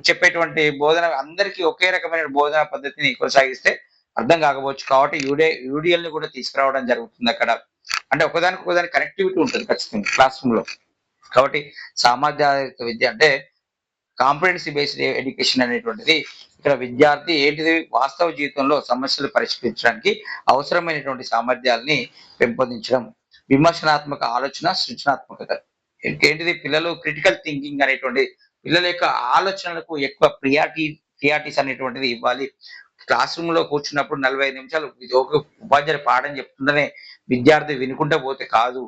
చెప్పేటువంటి బోధన అందరికీ ఒకే రకమైన బోధన పద్ధతిని కొనసాగిస్తే అర్థం కాకపోవచ్చు. కాబట్టి యూడిఎల్ ని కూడా తీసుకురావడం జరుగుతుంది అక్కడ. అంటే ఒకదానికి కనెక్టివిటీ ఉంటుంది ఖచ్చితంగా క్లాస్ రూమ్ లో. కాబట్టి సామర్థ్యాధారిత విద్య అంటే కాంపిటెన్సీ బేస్డ్ ఎడ్యుకేషన్ అనేటువంటిది ఇక్కడ విద్యార్థి ఏంటిది? వాస్తవ జీవితంలో సమస్యలు పరిష్కరించడానికి అవసరమైనటువంటి సామర్థ్యాలని పెంపొందించడం, విమర్శనాత్మక ఆలోచన, సృజనాత్మకత. ఏంటిది? పిల్లలు క్రిటికల్ థింకింగ్ అనేటువంటి, పిల్లల యొక్క ఆలోచనలకు ఎక్కువ ప్రియారిటీస్ అనేటువంటిది ఇవ్వాలి. క్లాస్ రూమ్ లో కూర్చున్నప్పుడు 45 నిమిషాలు ఒక ఉపాధ్యాయుడు పాఠం చెప్తుందనే విద్యార్థి వినుకుంటూ పోతే కాదు.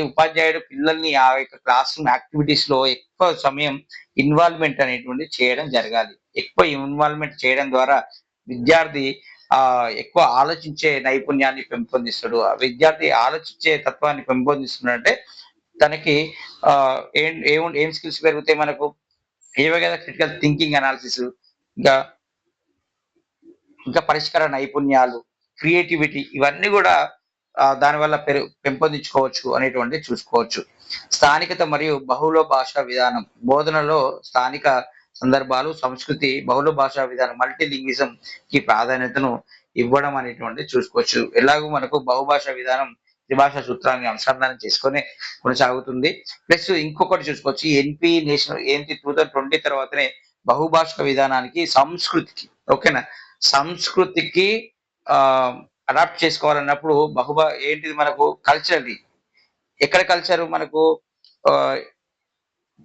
ఉపాధ్యాయుడు పిల్లల్ని ఆ యొక్క క్లాస్ రూమ్ యాక్టివిటీస్ లో ఎక్కువ సమయం ఇన్వాల్వ్మెంట్ అనేటువంటి చేయడం జరగాలి. ఎక్కువ ఇన్వాల్వ్మెంట్ చేయడం ద్వారా విద్యార్థి ఎక్కువ ఆలోచించే నైపుణ్యాన్ని పెంపొందిస్తాడు. ఆ విద్యార్థి ఆలోచించే తత్వాన్ని పెంపొందిస్తున్నాడంటే తనకి ఏం స్కిల్స్ పెరుగుతాయి మనకు? ఏవే కదా, క్రిటికల్ థింకింగ్ అనాలిసిస్, ఇంకా పరిష్కార నైపుణ్యాలు, క్రియేటివిటీ, ఇవన్నీ కూడా దానివల్ల పెంపొందించుకోవచ్చు అనేటువంటి చూసుకోవచ్చు. స్థానికత మరియు బహుళ భాషా విధానం, బోధనలో స్థానిక సందర్భాలు, సంస్కృతి, బహుళ భాషా విధానం, మల్టీలింగ్విజం కి ప్రాధాన్యతను ఇవ్వడం అనేటువంటి చూసుకోవచ్చు. ఎలాగో మనకు బహుభాషా విధానం త్రిభాషా సూత్రాన్ని అనుసంధానం చేసుకొని కొనసాగుతుంది. ప్లస్ ఇంకొకటి చూసుకోవచ్చు, ఎన్పి నేషనల్ 2020 తర్వాతనే బహుభాషా విధానానికి, సంస్కృతికి, ఓకేనా, సంస్కృతికి అడాప్ట్ చేసుకోవాలన్నప్పుడు ఏంటిది మనకు? కల్చర్ది. ఎక్కడ కల్చర్ మనకు?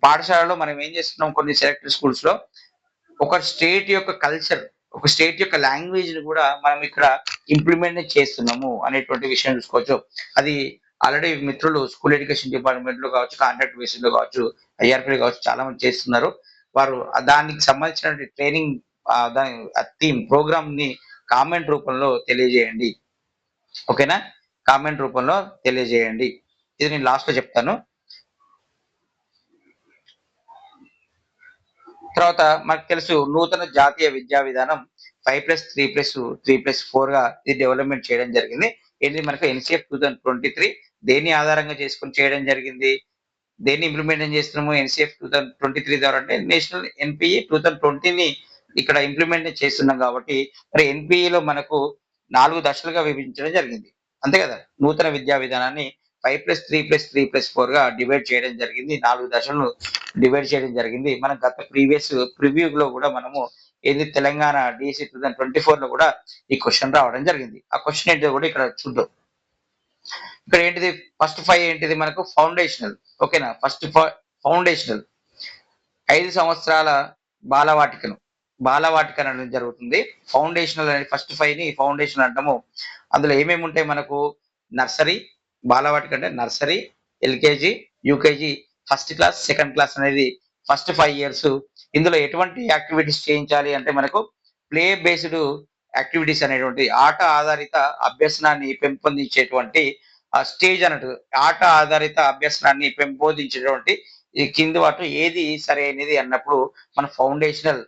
పాఠశాలలో మనం ఏం చేస్తున్నాం, కొన్ని సెలెక్టెడ్ స్కూల్స్ లో ఒక స్టేట్ యొక్క కల్చర్, ఒక స్టేట్ యొక్క లాంగ్వేజ్ ని కూడా మనం ఇక్కడ ఇంప్లిమెంట్ చేస్తున్నాము అనేటువంటి విషయం చూసుకోవచ్చు. అది ఆల్రెడీ మిత్రులు స్కూల్ ఎడ్యుకేషన్ డిపార్ట్మెంట్ లో కావచ్చు, కాంట్రాక్ట్ బేసిస్ లో కావచ్చు, ఐఆర్పీ కావచ్చు, చాలా మంది చేస్తున్నారు. వారు దానికి సంబంధించిన ట్రైనింగ్ దాని థీమ్ ప్రోగ్రామ్ ని కామెంట్ రూపంలో తెలియజేయండి, ఓకేనా. కామెంట్ రూపంలో తెలియజేయండి. ఇది నేను లాస్ట్‌లో చెప్తాను. తర్వాత మనకు తెలుసు నూతన జాతీయ విద్యా విధానం 5+3+3+4గా ఇది డెవలప్‌మెంట్ చేయడం జరిగింది. ఇది మనకు ఎన్‌సీఎఫ్ 2023 దేన్ని ఆధారంగా చేసుకొని చేయడం జరిగింది? దేన్ని ఇంప్లిమెంట్ చేస్తున్నాము ఎన్‌సీఎఫ్ 2023 ద్వారా అంటే నేషనల్ ఎన్‌పీఈ 2020ని ఇక్కడ ఇంప్లిమెంట్ చేస్తున్నాం కాబట్టి మరి ఎన్‌పీఈలో మనకు 4 దశలుగా విభజించడం జరిగింది. అంతే కదా! నూతన విద్యా విధానాన్ని 5+3+3+4గా డివైడ్ చేయడం జరిగింది. 4 దశలను డివైడ్ చేయడం జరిగింది. మనం గత ప్రీవియస్ ప్రివ్యూలో కూడా మనము ఏది తెలంగాణ డీఎస్సీ 2024లో కూడా ఈ క్వెషన్ రావడం జరిగింది. ఆ క్వెషన్ ఏంటో కూడా ఇక్కడ చూద్దాం. ఇక్కడ ఏంటిది ఫస్ట్ 5 ఏంటిది మనకు ఫౌండేషనల్. ఓకేనా? ఫస్ట్ ఫౌండేషనల్ 5 సంవత్సరాల బాలవాటికను బాలవాటిక అనడం జరుగుతుంది. ఫౌండేషనల్ అనేది ఫస్ట్ 5ని ఫౌండేషన్ అంటాము. అందులో ఏమేమి ఉంటాయి మనకు నర్సరీ, బాలవాటిక అంటే nursery, LKG, UKG, first class, second class అనేది ఫస్ట్ 5 ఇయర్స్. ఇందులో ఎటువంటి యాక్టివిటీస్ చేయించాలి అంటే మనకు ప్లే బేస్డ్ యాక్టివిటీస్ అనేటువంటి ఆట ఆధారిత అభ్యసనాన్ని పెంపొందించేటువంటి స్టేజ్ అన్నట్టు. ఆట ఆధారిత అభ్యసనాన్ని పెంపొందించేటువంటి ఈ కింది వాటిలో ఏది సరైనది అన్నప్పుడు మన ఫౌండేషనల్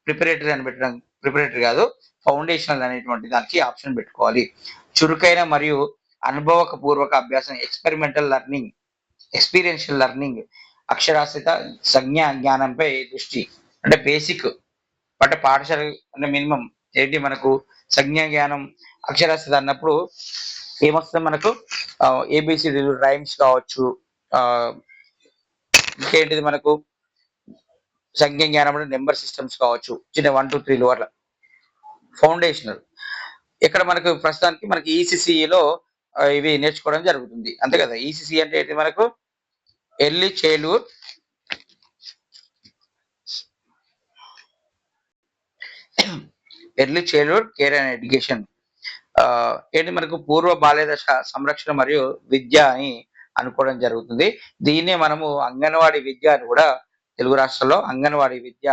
ప్రిపరేటరీ అని పెట్టడం ప్రిపరేటరీ కాదు ఫౌండేషనల్ అనేటువంటి దానికి ఆప్షన్ పెట్టుకోవాలి. చురుకైన మరియు అనుభవపూర్వక అభ్యాసం ఎక్స్పీరియన్షియల్ లెర్నింగ్ అక్షరాస్యత సంజ్ఞా జ్ఞానంపై దృష్టి అంటే బేసిక్ అంటే పాఠశాల అంటే మినిమం ఏంటి మనకు సంజ్ఞా జ్ఞానం అక్షరాస్యత అన్నప్పుడు ఏమొస్తుంది మనకు ఏబిసిడీలు రైమ్స్ కావచ్చు ఇంకేంటిది మనకు సంఖ్య జ్ఞానం అంటే నెంబర్ సిస్టమ్స్ కావచ్చు చిన్న 1 2 3 అట్లా ఫౌండేషనల్ ఇక్కడ మనకు ప్రస్తుతానికి మనకి ఈసీసీలో ఇవి నేర్చుకోవడం జరుగుతుంది అంతే కదా. ఈసీసీ అంటే ఏంటి మనకు early childhood care and education ఏంటి మనకు పూర్వ బాల్య దశ సంరక్షణ మరియు విద్య అని అనుకోవడం జరుగుతుంది. దీన్నే మనము అంగన్వాడీ విద్య అని కూడా తెలుగు రాష్ట్రాల్లో అంగన్వాడీ విద్య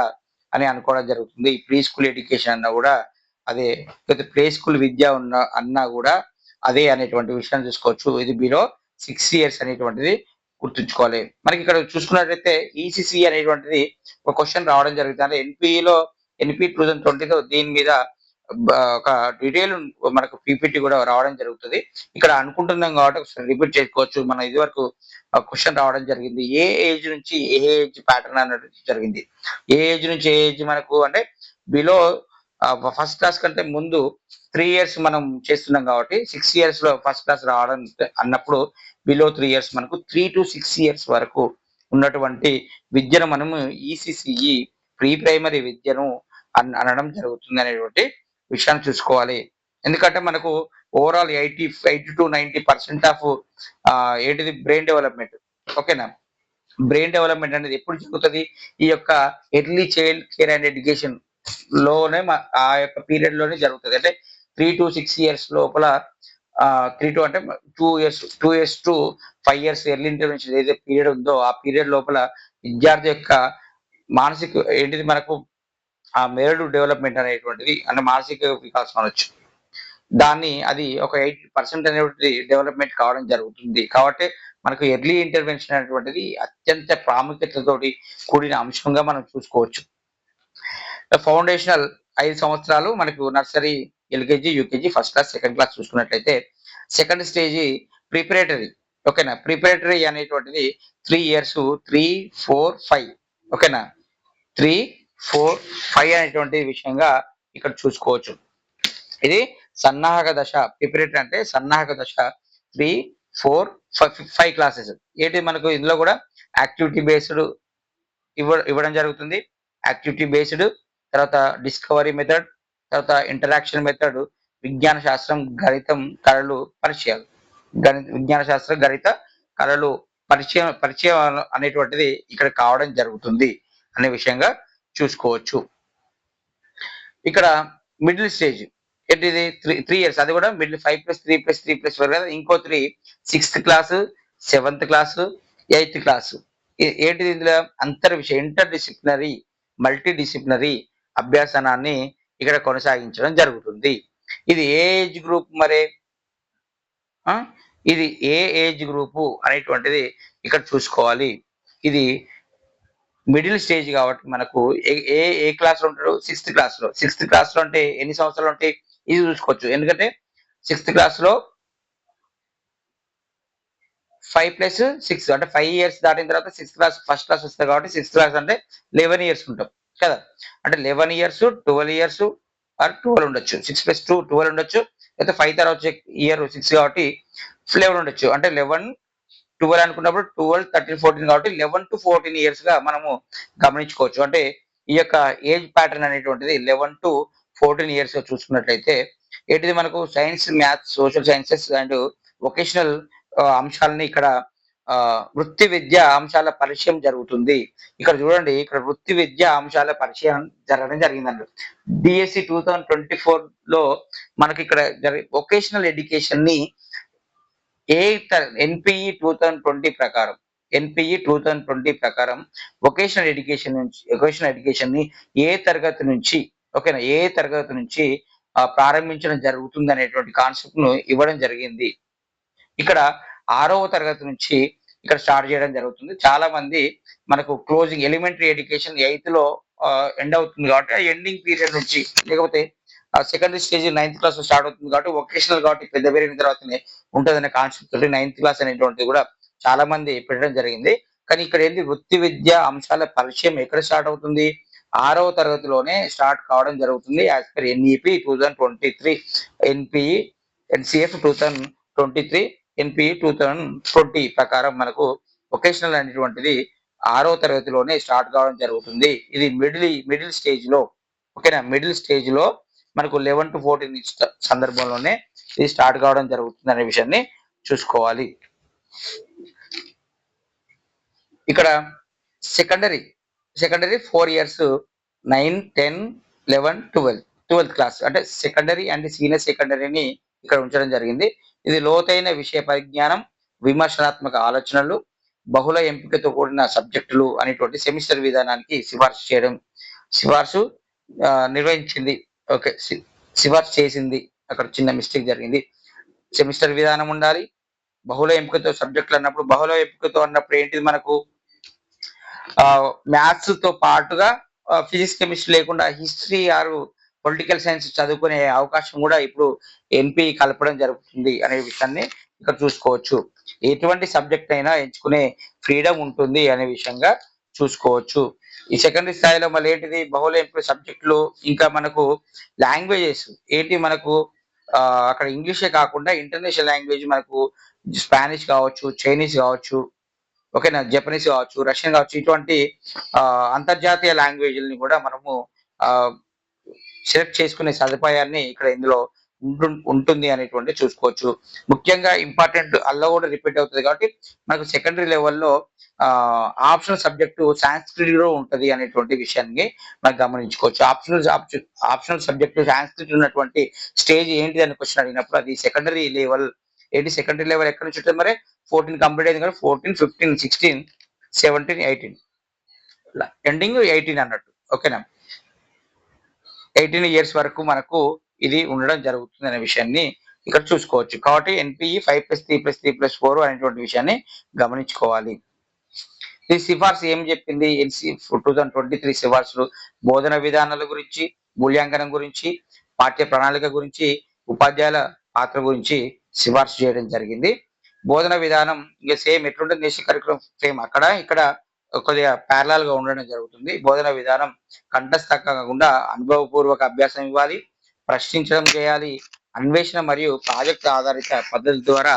అని అనుకోవడం జరుగుతుంది. ప్రీ స్కూల్ ఎడ్యుకేషన్ అన్నా కూడా అదే, ప్లే స్కూల్ విద్య అన్నా కూడా అదే అనేటువంటి విషయాన్ని చూసుకోవచ్చు. ఇది బిలో 6 ఇయర్స్ అనేటువంటిది గుర్తుంచుకోవాలి. మనకి ఇక్కడ చూసుకున్నట్లయితే ఈసీసీ అనేటువంటిది ఒక క్వశ్చన్ రావడం జరుగుతుంది. అంటే ఎన్పి 2020లో దీని మీద ఒక డీటెయిల్ మనకు పీపీటీ కూడా రావడం జరుగుతుంది. ఇక్కడ అనుకుంటున్నాం కాబట్టి ఒకసారి రిపీట్ చేసుకోవచ్చు. మనం ఇది వరకు క్వశ్చన్ రావడం జరిగింది. ఏ ఏజ్ నుంచి ఏ ఏజ్ ప్యాటర్న్ అన్నట్టు జరిగింది. ఏ ఏజ్ నుంచి ఏ ఏజ్ మనకు అంటే బిలో ఫస్ట్ క్లాస్ కంటే ముందు 3 ఇయర్స్ మనం చేస్తున్నాం కాబట్టి 6 ఇయర్స్ లో ఫస్ట్ క్లాస్ రావడం అన్నప్పుడు బిలో 3 ఇయర్స్ మనకు 3 to 6 ఇయర్స్ వరకు ఉన్నటువంటి విద్యను మనము ఈసీసీఈ ప్రీ ప్రైమరీ విద్యను అనడం జరుగుతుంది అనేటువంటి విషయాన్ని చూసుకోవాలి. ఎందుకంటే మనకు ఓవరాల్ 80 to 90% ఆఫ్ ఏంటిది బ్రెయిన్ డెవలప్మెంట్. ఓకేనా? బ్రెయిన్ డెవలప్మెంట్ అనేది ఎప్పుడు జరుగుతుంది ఈ యొక్క early child care and education లోనే ఆ యొక్క పీరియడ్ లోనే జరుగుతుంది. అంటే 3 to 6 ఇయర్స్ లోపల 3 to అంటే 2 years to 5 years early intervention ఏదైతే పీరియడ్ ఉందో ఆ పీరియడ్ లోపల విద్యార్థి యొక్క మానసిక ఏంటిది మనకు ఆ మెదడు డెవలప్మెంట్ అనేటువంటిది అంటే మానసిక వికాసం అనొచ్చు. దాన్ని అది ఒక 80% అనేటువంటిది డెవలప్మెంట్ కావడం జరుగుతుంది. కాబట్టి మనకు ఎర్లీ ఇంటర్వెన్షన్ అనేటువంటిది అత్యంత ప్రాముఖ్యతతోటి కూడిన అంశంగా మనం చూసుకోవచ్చు. ఫౌండేషనల్ 5 సంవత్సరాలు మనకు nursery, LKG, UKG, first class, second class చూసుకున్నట్లయితే సెకండ్ స్టేజ్ ప్రిపరేటరీ. ఓకేనా? ప్రిపరేటరీ అనేటువంటిది 3 ఇయర్స్ 3, 4, 5 ఓకేనా? 3, 4, 5 అనేటువంటి విషయంగా ఇక్కడ చూసుకోవచ్చు. ఇది సన్నాహక దశ. ప్రిపరేటరీ అంటే సన్నాహక దశ 3, 4, 5 క్లాసెస్. ఏంటి మనకు ఇందులో కూడా యాక్టివిటీ బేస్డ్ ఇవ్వడం జరుగుతుంది. యాక్టివిటీ బేస్డ్ తర్వాత డిస్కవరీ మెథడ్ తర్వాత ఇంటరాక్షన్ మెథడ్ విజ్ఞాన శాస్త్రం గణితం కళలు పరిచయాలు విజ్ఞాన శాస్త్రం గణిత కళలు పరిచయం అనేటువంటిది ఇక్కడ కావడం జరుగుతుంది అనే విషయంగా చూసుకోవచ్చు. ఇక్కడ మిడిల్ స్టేజ్ ఏంటిది 3 ఇయర్స్ అది కూడా మిడిల్ 5+3+3+4 కదా. ఇంకో 3 6th class, 7th class, 8th class. ఏంటిది ఇందులో విషయం ఇంటర్ డిసిప్లినరీ మల్టీ డిసిప్లినరీ అభ్యాసనాన్ని ఇక్కడ కొనసాగించడం జరుగుతుంది. ఇది ఏ ఏజ్ గ్రూప్ మరి ఇది ఏ ఏజ్ గ్రూపు అనేటువంటిది ఇక్కడ చూసుకోవాలి. ఇది మిడిల్ స్టేజ్ కాబట్టి మనకు ఏ ఏ ఏ క్లాస్ లో ఉంటాడు? సిక్స్త్ క్లాస్ లో అంటే ఎన్ని సంవత్సరాలు ఉంటాయి? ఇది చూసుకోవచ్చు. ఎందుకంటే సిక్స్త్ క్లాస్ లో 5+6 అంటే 5 ఇయర్స్ దాటిన తర్వాత ఫస్ట్ క్లాస్ వస్తుంది కాబట్టి సిక్స్త్ క్లాస్ అంటే 11 ఇయర్స్ ఉంటాం కదా. అంటే 11 ఇయర్స్, 12 ఇయర్స్ ఆర్ 12 ఉండొచ్చు. 6+2 12 ఉండొచ్చు. అయితే 5 తర్వాత వచ్చే ఇయర్ 6 కాబట్టి 11 ఉండొచ్చు. అంటే 11, 12 అనుకున్నప్పుడు 12, 13, 14 కాబట్టి 11 to 14 ఇయర్స్ గా మనము గమనించుకోవచ్చు. అంటే ఈ యొక్క ఏజ్ ప్యాటర్న్ అనేటువంటిది 11 to 14 ఇయర్స్ గా చూసుకున్నట్లయితే ఏంటిది మనకు science, maths, social sciences and vocational అంశాలని ఇక్కడ వృత్తి విద్య అంశాల పరిచయం జరుగుతుంది. ఇక్కడ చూడండి, ఇక్కడ వృత్తి విద్య అంశాల పరిచయం జరగడం జరిగిందండి. డిఎస్సి 2024 లో మనకి ఇక్కడ వొకేషనల్ ఎడ్యుకేషన్ ని ఎన్పిఈ 2020 ప్రకారం వొకేషనల్ ఎడ్యుకేషన్ ని ఏ తరగతి నుంచి ఓకేనా ఏ తరగతి నుంచి ప్రారంభించడం జరుగుతుంది అనేటువంటి కాన్సెప్ట్ ను ఇవ్వడం జరిగింది. ఇక్కడ 6వ తరగతి నుంచి ఇక్కడ స్టార్ట్ చేయడం జరుగుతుంది. చాలా మంది మనకు క్లోజింగ్ ఎలిమెంటరీ ఎడ్యుకేషన్ 8th లో ఎండ్ అవుతుంది కాబట్టి ఆ ఎండింగ్ పీరియడ్ నుంచి, లేకపోతే సెకండరీ స్టేజ్ 9th క్లాస్ లో స్టార్ట్ అవుతుంది కాబట్టి వొకేషనల్ కాబట్టి పెద్ద పెరిగిన తర్వాతనే ఉంటుందనే కాన్సెప్ట్ తోటి 9th క్లాస్ అనేటువంటిది కూడా చాలా మంది పెట్టడం జరిగింది. కానీ ఇక్కడ ఏంటి, వృత్తి విద్య అంశాల పరిచయం ఎక్కడ స్టార్ట్ అవుతుంది? 6వ తరగతిలోనే స్టార్ట్ కావడం జరుగుతుంది. As per NEP 2023, NPE NCF 2023, NPE 2020 ప్రకారం మనకు వొకేషనల్ అనేటువంటిది 6వ తరగతిలోనే స్టార్ట్ కావడం జరుగుతుంది. ఇది మిడిల్ స్టేజ్ లో ఓకేనా. మిడిల్ స్టేజ్ లో మనకు 11 to 14 సందర్భంలోనే ఇది స్టార్ట్ కావడం జరుగుతుంది అనే విషయాన్ని చూసుకోవాలి. ఇక్కడ సెకండరీ 4 ఇయర్స్ 9, 10, 11, 12th క్లాస్ అంటే సెకండరీ అండ్ సీనియర్ సెకండరీని ఇక్కడ ఉంచడం జరిగింది. ఇది లోతైన విషయ పరిజ్ఞానం, విమర్శనాత్మక ఆలోచనలు, బహుళ ఎంపికతో కూడిన సబ్జెక్టులు అనేటువంటి సెమిస్టర్ విధానానికి సిఫార్సు నిర్వహించింది. ఓకే, సిఫార్సు చేసింది. అక్కడ చిన్న మిస్టేక్ జరిగింది. సెమిస్టర్ విధానం ఉండాలి. బహుళ ఎంపికతో సబ్జెక్టులు అన్నప్పుడు ఏంటిది మనకు మ్యాథ్స్ తో పాటుగా ఫిజిక్స్, కెమిస్ట్రీ లేకుండా హిస్టరీ ఆర్ పొలిటికల్ సైన్స్ చదువుకునే అవకాశం కూడా ఇప్పుడు ఎన్పి కలపడం జరుగుతుంది అనే విషయాన్ని ఇక్కడ చూసుకోవచ్చు. ఎటువంటి సబ్జెక్ట్ అయినా ఎంచుకునే ఫ్రీడమ్ ఉంటుంది అనే విషయంగా చూసుకోవచ్చు. ఈ సెకండరీ స్థాయిలో మళ్ళీ ఏంటిది, బహుళ ఎంపిక సబ్జెక్టులు, ఇంకా మనకు లాంగ్వేజెస్ ఏంటి మనకు అక్కడ ఇంగ్లీషే కాకుండా ఇంటర్నేషనల్ లాంగ్వేజ్ మనకు స్పానిష్ కావచ్చు, చైనీస్ కావచ్చు, ఓకేనా, జపనీస్ కావచ్చు, రష్యన్ కావచ్చు, ఇటువంటి అంతర్జాతీయ లాంగ్వేజ్ని కూడా మనము సెలెక్ట్ చేసుకునే సదుపాయాన్ని ఇక్కడ ఇందులో ఉంటుంది అనేటువంటి చూసుకోవచ్చు. ముఖ్యంగా ఇంపార్టెంట్ అల్లో కూడా రిపీట్ అవుతుంది కాబట్టి మనకు సెకండరీ లెవెల్లో ఆప్షనల్ సబ్జెక్టు సాంస్క్రిట్ లో ఉంటది అనేటువంటి విషయాన్ని మనం గమనించుకోవచ్చు. ఆప్షనల్ సబ్జెక్టు సాంస్క్రిట్ ఉన్నటువంటి స్టేజ్ ఏంటి అని క్వశ్చన్ అడిగినప్పుడు అది సెకండరీ లెవెల్. సెకండరీ లెవెల్ ఎక్కడ నుంచి ఉంటుంది మరి? 14 కంప్లీట్ అయింది కదా, 14, 15, 16, 17, 18 ఎండింగ్ 18 అన్నట్టు. ఓకేనా, 18 ఇయర్స్ వరకు మనకు ఇది ఉండడం జరుగుతుంది అనే విషయాన్ని ఇక్కడ చూసుకోవచ్చు. కాబట్టి ఎన్పిఈ 5+3+3+4 అనేటువంటి విషయాన్ని గమనించుకోవాలి. ఈ సిఫార్సు ఏం చెప్పింది? ఎన్సి 2023 సిఫార్సులు బోధన విధానాల గురించి, మూల్యాంకనం గురించి, పాఠ్య ప్రణాళిక గురించి, ఉపాధ్యాయుల పాత్ర గురించి సిఫార్సు చేయడం జరిగింది. బోధన విధానం ఇక సేమ్ ఎట్లుంటుంది, నేషనల్ కరికులం సేమ్ అక్కడ ఇక్కడ కొద్దిగా ప్యారలల్ గా ఉండడం జరుగుతుంది. బోధన విధానం కంఠస్థ కాకుండా అనుభవపూర్వక అభ్యాసం ఇవ్వాలి, ప్రశ్నించడం చేయాలి, అన్వేషణ మరియు ప్రాజెక్ట్ ఆధారిత పద్ధతుల ద్వారా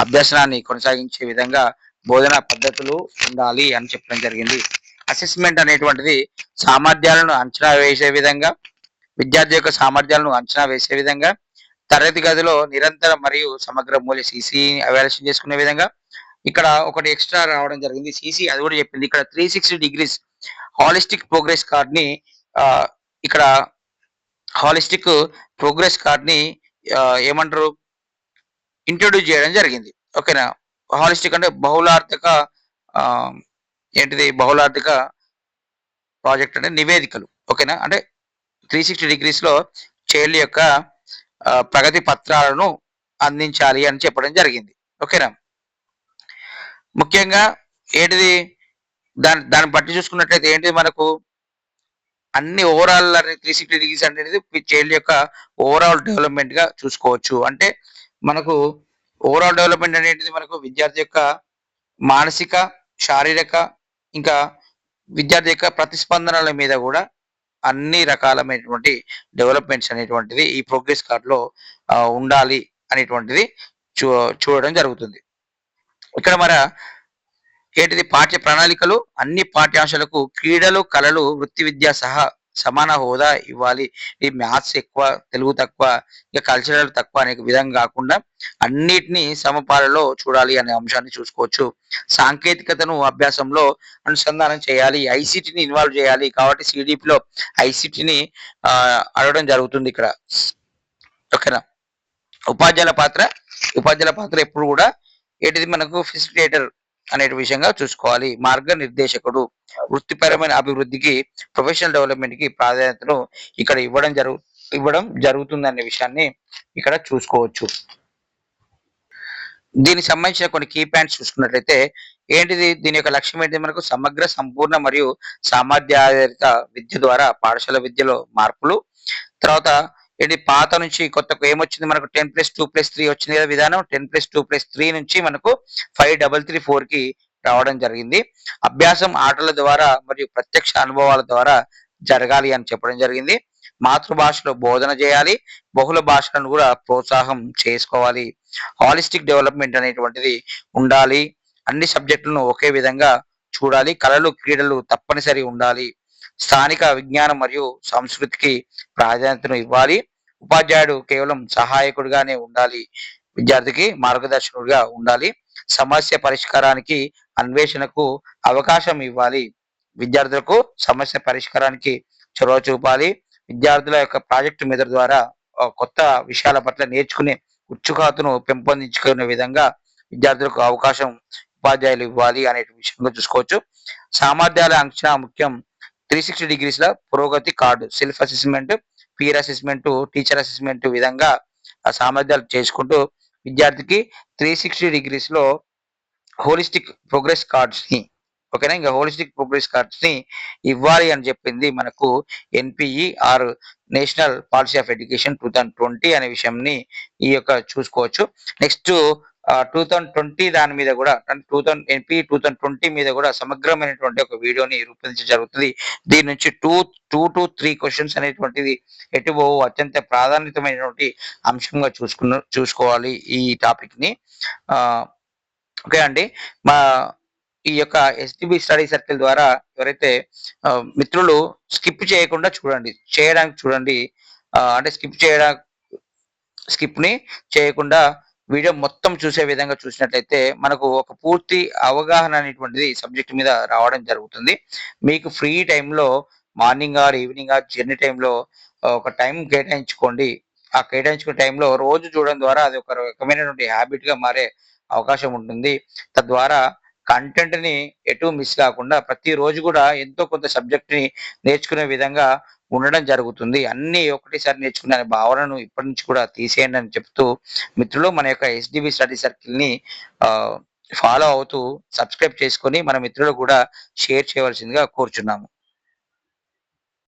అభ్యసనాన్ని కొనసాగించే విధంగా బోధనా పద్ధతులు ఉండాలి అని చెప్పడం జరిగింది. అసెస్మెంట్ అనేటువంటిది సామర్థ్యాలను అంచనా వేసే విధంగా, విద్యార్థి యొక్క సామర్థ్యాలను అంచనా వేసే విధంగా, తరగతి గదిలో నిరంతర మరియు సమగ్ర మూల్య సిసి అవాల్యుయేషన్ చేసుకునే విధంగా. ఇక్కడ ఒకటి ఎక్స్ట్రా రావడం జరిగింది సిసి, అది కూడా చెప్పింది. ఇక్కడ 360 degrees హాలిస్టిక్ ప్రోగ్రెస్ కార్డ్ ని ఇక్కడ హాలిస్టిక్ ప్రోగ్రెస్ కార్డ్ ని ఏమంటారు, ఇంట్రొడ్యూస్ చేయడం జరిగింది. ఓకేనా, హాలిస్టిక్ అంటే బహుళార్థక బహుళార్థక ప్రాజెక్ట్ అంటే నివేదికలు. ఓకేనా, అంటే 360 degrees లో చైల్డ్ యొక్క ప్రగతి పత్రాలను అందించాలి అని చెప్పడం జరిగింది. ఓకేనా? ముఖ్యంగా ఏంటిది దాన్ని బట్టి చూసుకున్నట్లయితే ఏంటిది మనకు అన్ని ఓవరాల్ 360 డిగ్రీస్ అనేది చైల్డ్ యొక్క ఓవరాల్ డెవలప్‌మెంట్‌గా చూసుకోవచ్చు. అంటే మనకు ఓవరాల్ డెవలప్‌మెంట్ అనేటిది మనకు విద్యార్థి యొక్క మానసిక, శారీరక ఇంకా విద్యార్థి యొక్క ప్రతిస్పందనల మీద గూడా అన్ని రకాలమైనటువంటి డెవలప్‌మెంట్స్ అనేటువంటిది ఈ ప్రోగ్రెస్ కార్డ్‌లో ఉండాలి అనేటువంటిది చూ చూడడం జరుగుతుంది. ఇక్కడ ఏంటిది పాఠ్య ప్రణాళికలు అన్ని పాఠ్యాంశాలకు క్రీడలు, కళలు, వృత్తి విద్య సహా సమాన హోదా ఇవ్వాలి. ఈ మ్యాథ్స్ ఎక్కువ, తెలుగు తక్కువ, ఇక కల్చరల్ తక్కువ అనే విధంగా గాకుండా అన్నిటిని సమపాలలో చూడాలి అనే అంశాన్ని చూసుకోవచ్చు. సాంకేతికతను అభ్యాసంలో అనుసంధానం చేయాలి. ఐసీటీని ఇన్వాల్వ్ చేయాలి. కాబట్టి సీడీపీలో ఐసీటీని అడగడం జరుగుతుంది ఇక్కడ. ఓకేనా? ఉపాధ్యాయుల పాత్ర, ఉపాధ్యాయుల పాత్ర ఎప్పుడు కూడా ఏంటిది మనకు ఫెసిలిటేటర్ అనే విషయంగా చూసుకోవాలి. మార్గనిర్దేశకుడు వృత్తిపరమైన అభివృద్ధికి, ప్రొఫెషనల్ డెవలప్‌మెంట్‌కి ప్రాధాన్యతను ఇక్కడ ఇవ్వడం జరుగుతుందనే విషయాన్ని ఇక్కడ చూసుకోవచ్చు. దీనికి సంబంధించిన కొన్ని కీ పాయింట్స్ చూసుకున్నట్లయితే ఏంటిది దీని యొక్క లక్ష్యం ఏంటిది మనకు సమగ్ర, సంపూర్ణ మరియు సామర్థ్యాధారిత విద్య ద్వారా పాఠశాల విద్యలో మార్పులు. తర్వాత ఏంటి పాత నుంచి కొత్తకు ఏమొచ్చింది మనకు 10+2+3 వచ్చింది కదా విధానం. 10+2+3 నుంచి మనకు 5,334కి రావడం జరిగింది. అభ్యాసం ఆటల ద్వారా మరియు ప్రత్యక్ష అనుభవాల ద్వారా జరగాలి అని చెప్పడం జరిగింది. మాతృభాషలో బోధన చేయాలి. బహుళ భాషలను కూడా ప్రోత్సాహం చేసుకోవాలి. హాలిస్టిక్ డెవలప్‌మెంట్ అనేటువంటిది ఉండాలి. అన్ని సబ్జెక్టులను ఒకే విధంగా చూడాలి. కళలు, క్రీడలు తప్పనిసరి ఉండాలి. స్థానిక విజ్ఞానం మరియు సంస్కృతికి ప్రాధాన్యతను ఇవ్వాలి. ఉపాధ్యాయుడు కేవలం సహాయకుడిగానే ఉండాలి. విద్యార్థికి మార్గదర్శకుడిగా ఉండాలి. సమస్య పరిష్కారానికి, అన్వేషణకు అవకాశం ఇవ్వాలి. విద్యార్థులకు సమస్య పరిష్కారానికి చొరవ చూపాలి. విద్యార్థుల యొక్క ప్రాజెక్ట్ మెథడ్ ద్వారా కొత్త విషయాల పట్ల నేర్చుకునే ఉత్సుకతను పెంపొందించుకునే విధంగా విద్యార్థులకు అవకాశం ఉపాధ్యాయులు ఇవ్వాలి అనే విషయంగా చూసుకోవచ్చు. సామర్థ్యాల అంచనా ముఖ్యం. 360 డిగ్రీస్‌ల పురోగతి card, self assessment, peer assessment, teacher assessment విధంగా ఆ సామర్థ్యాలు చేసుకుంటూ విద్యార్థికి 360 డిగ్రీస్‌లో హోలిస్టిక్ ప్రోగ్రెస్ కార్డ్స్‌ని ఓకేనా? ఇంక హోలిస్టిక్ ప్రోగ్రెస్ కార్డ్స్‌ని ఇవ్వాలి అని చెప్పింది మనకు NPE or national policy of education 2020 అనే విషయంని ఈ యొక్క చూసుకోవచ్చు. నెక్స్ట్ 2020 దాని మీద కూడా ఎన్‌పీఈ 2020 మీద కూడా సమగ్రమైనటువంటి ఒక వీడియోని రూపొందించడం జరుగుతుంది. దీని నుంచి 2-3 క్వెషన్స్ అనేటువంటిది ఎటుపోవు అత్యంత ప్రాధాన్యతమైనటువంటి అంశంగా చూసుకోవాలి ఈ టాపిక్‌ని. ఓకే అండి. మా ఈ యొక్క ఎస్‌టిబి స్టడీ సర్కిల్ ద్వారా ఎవరైతే మిత్రులు స్కిప్ చేయకుండా చూడండి. చేయడానికి చూడండి. అంటే స్కిప్‌ని చేయకుండా వీడియో మొత్తం చూసే విధంగా చూసినట్లయితే మనకు ఒక పూర్తి అవగాహన అనేటువంటిది సబ్జెక్ట్ మీద రావడం జరుగుతుంది. మీకు ఫ్రీ టైమ్‌లో morning or evening our journey టైమ్‌లో ఒక టైం కేటాయించుకోండి. ఆ కేటాయించుకున్న టైంలో రోజు చూడడం ద్వారా అది ఒక రకమైనటువంటి హ్యాబిట్‌గా మారే అవకాశం ఉంటుంది. తద్వారా కంటెంట్‌ని ఎటు మిస్ కాకుండా ప్రతిరోజు కూడా ఎంతో కొంత సబ్జెక్ట్‌ని నేర్చుకునే విధంగా ఉండడం జరుగుతుంది. అన్నీ ఒకటేసారి నేర్చుకునే భావనను ఇప్పటి నుంచి కూడా తీసేయండి అని చెప్తూ మిత్రులు మన యొక్క ఎస్‌డిబి స్టడీ సర్కిల్‌ని ఫాలో అవుతూ సబ్స్క్రైబ్ చేసుకొని మన మిత్రులకు కూడా షేర్ చేయవలసిందిగా కోరుచున్నాము.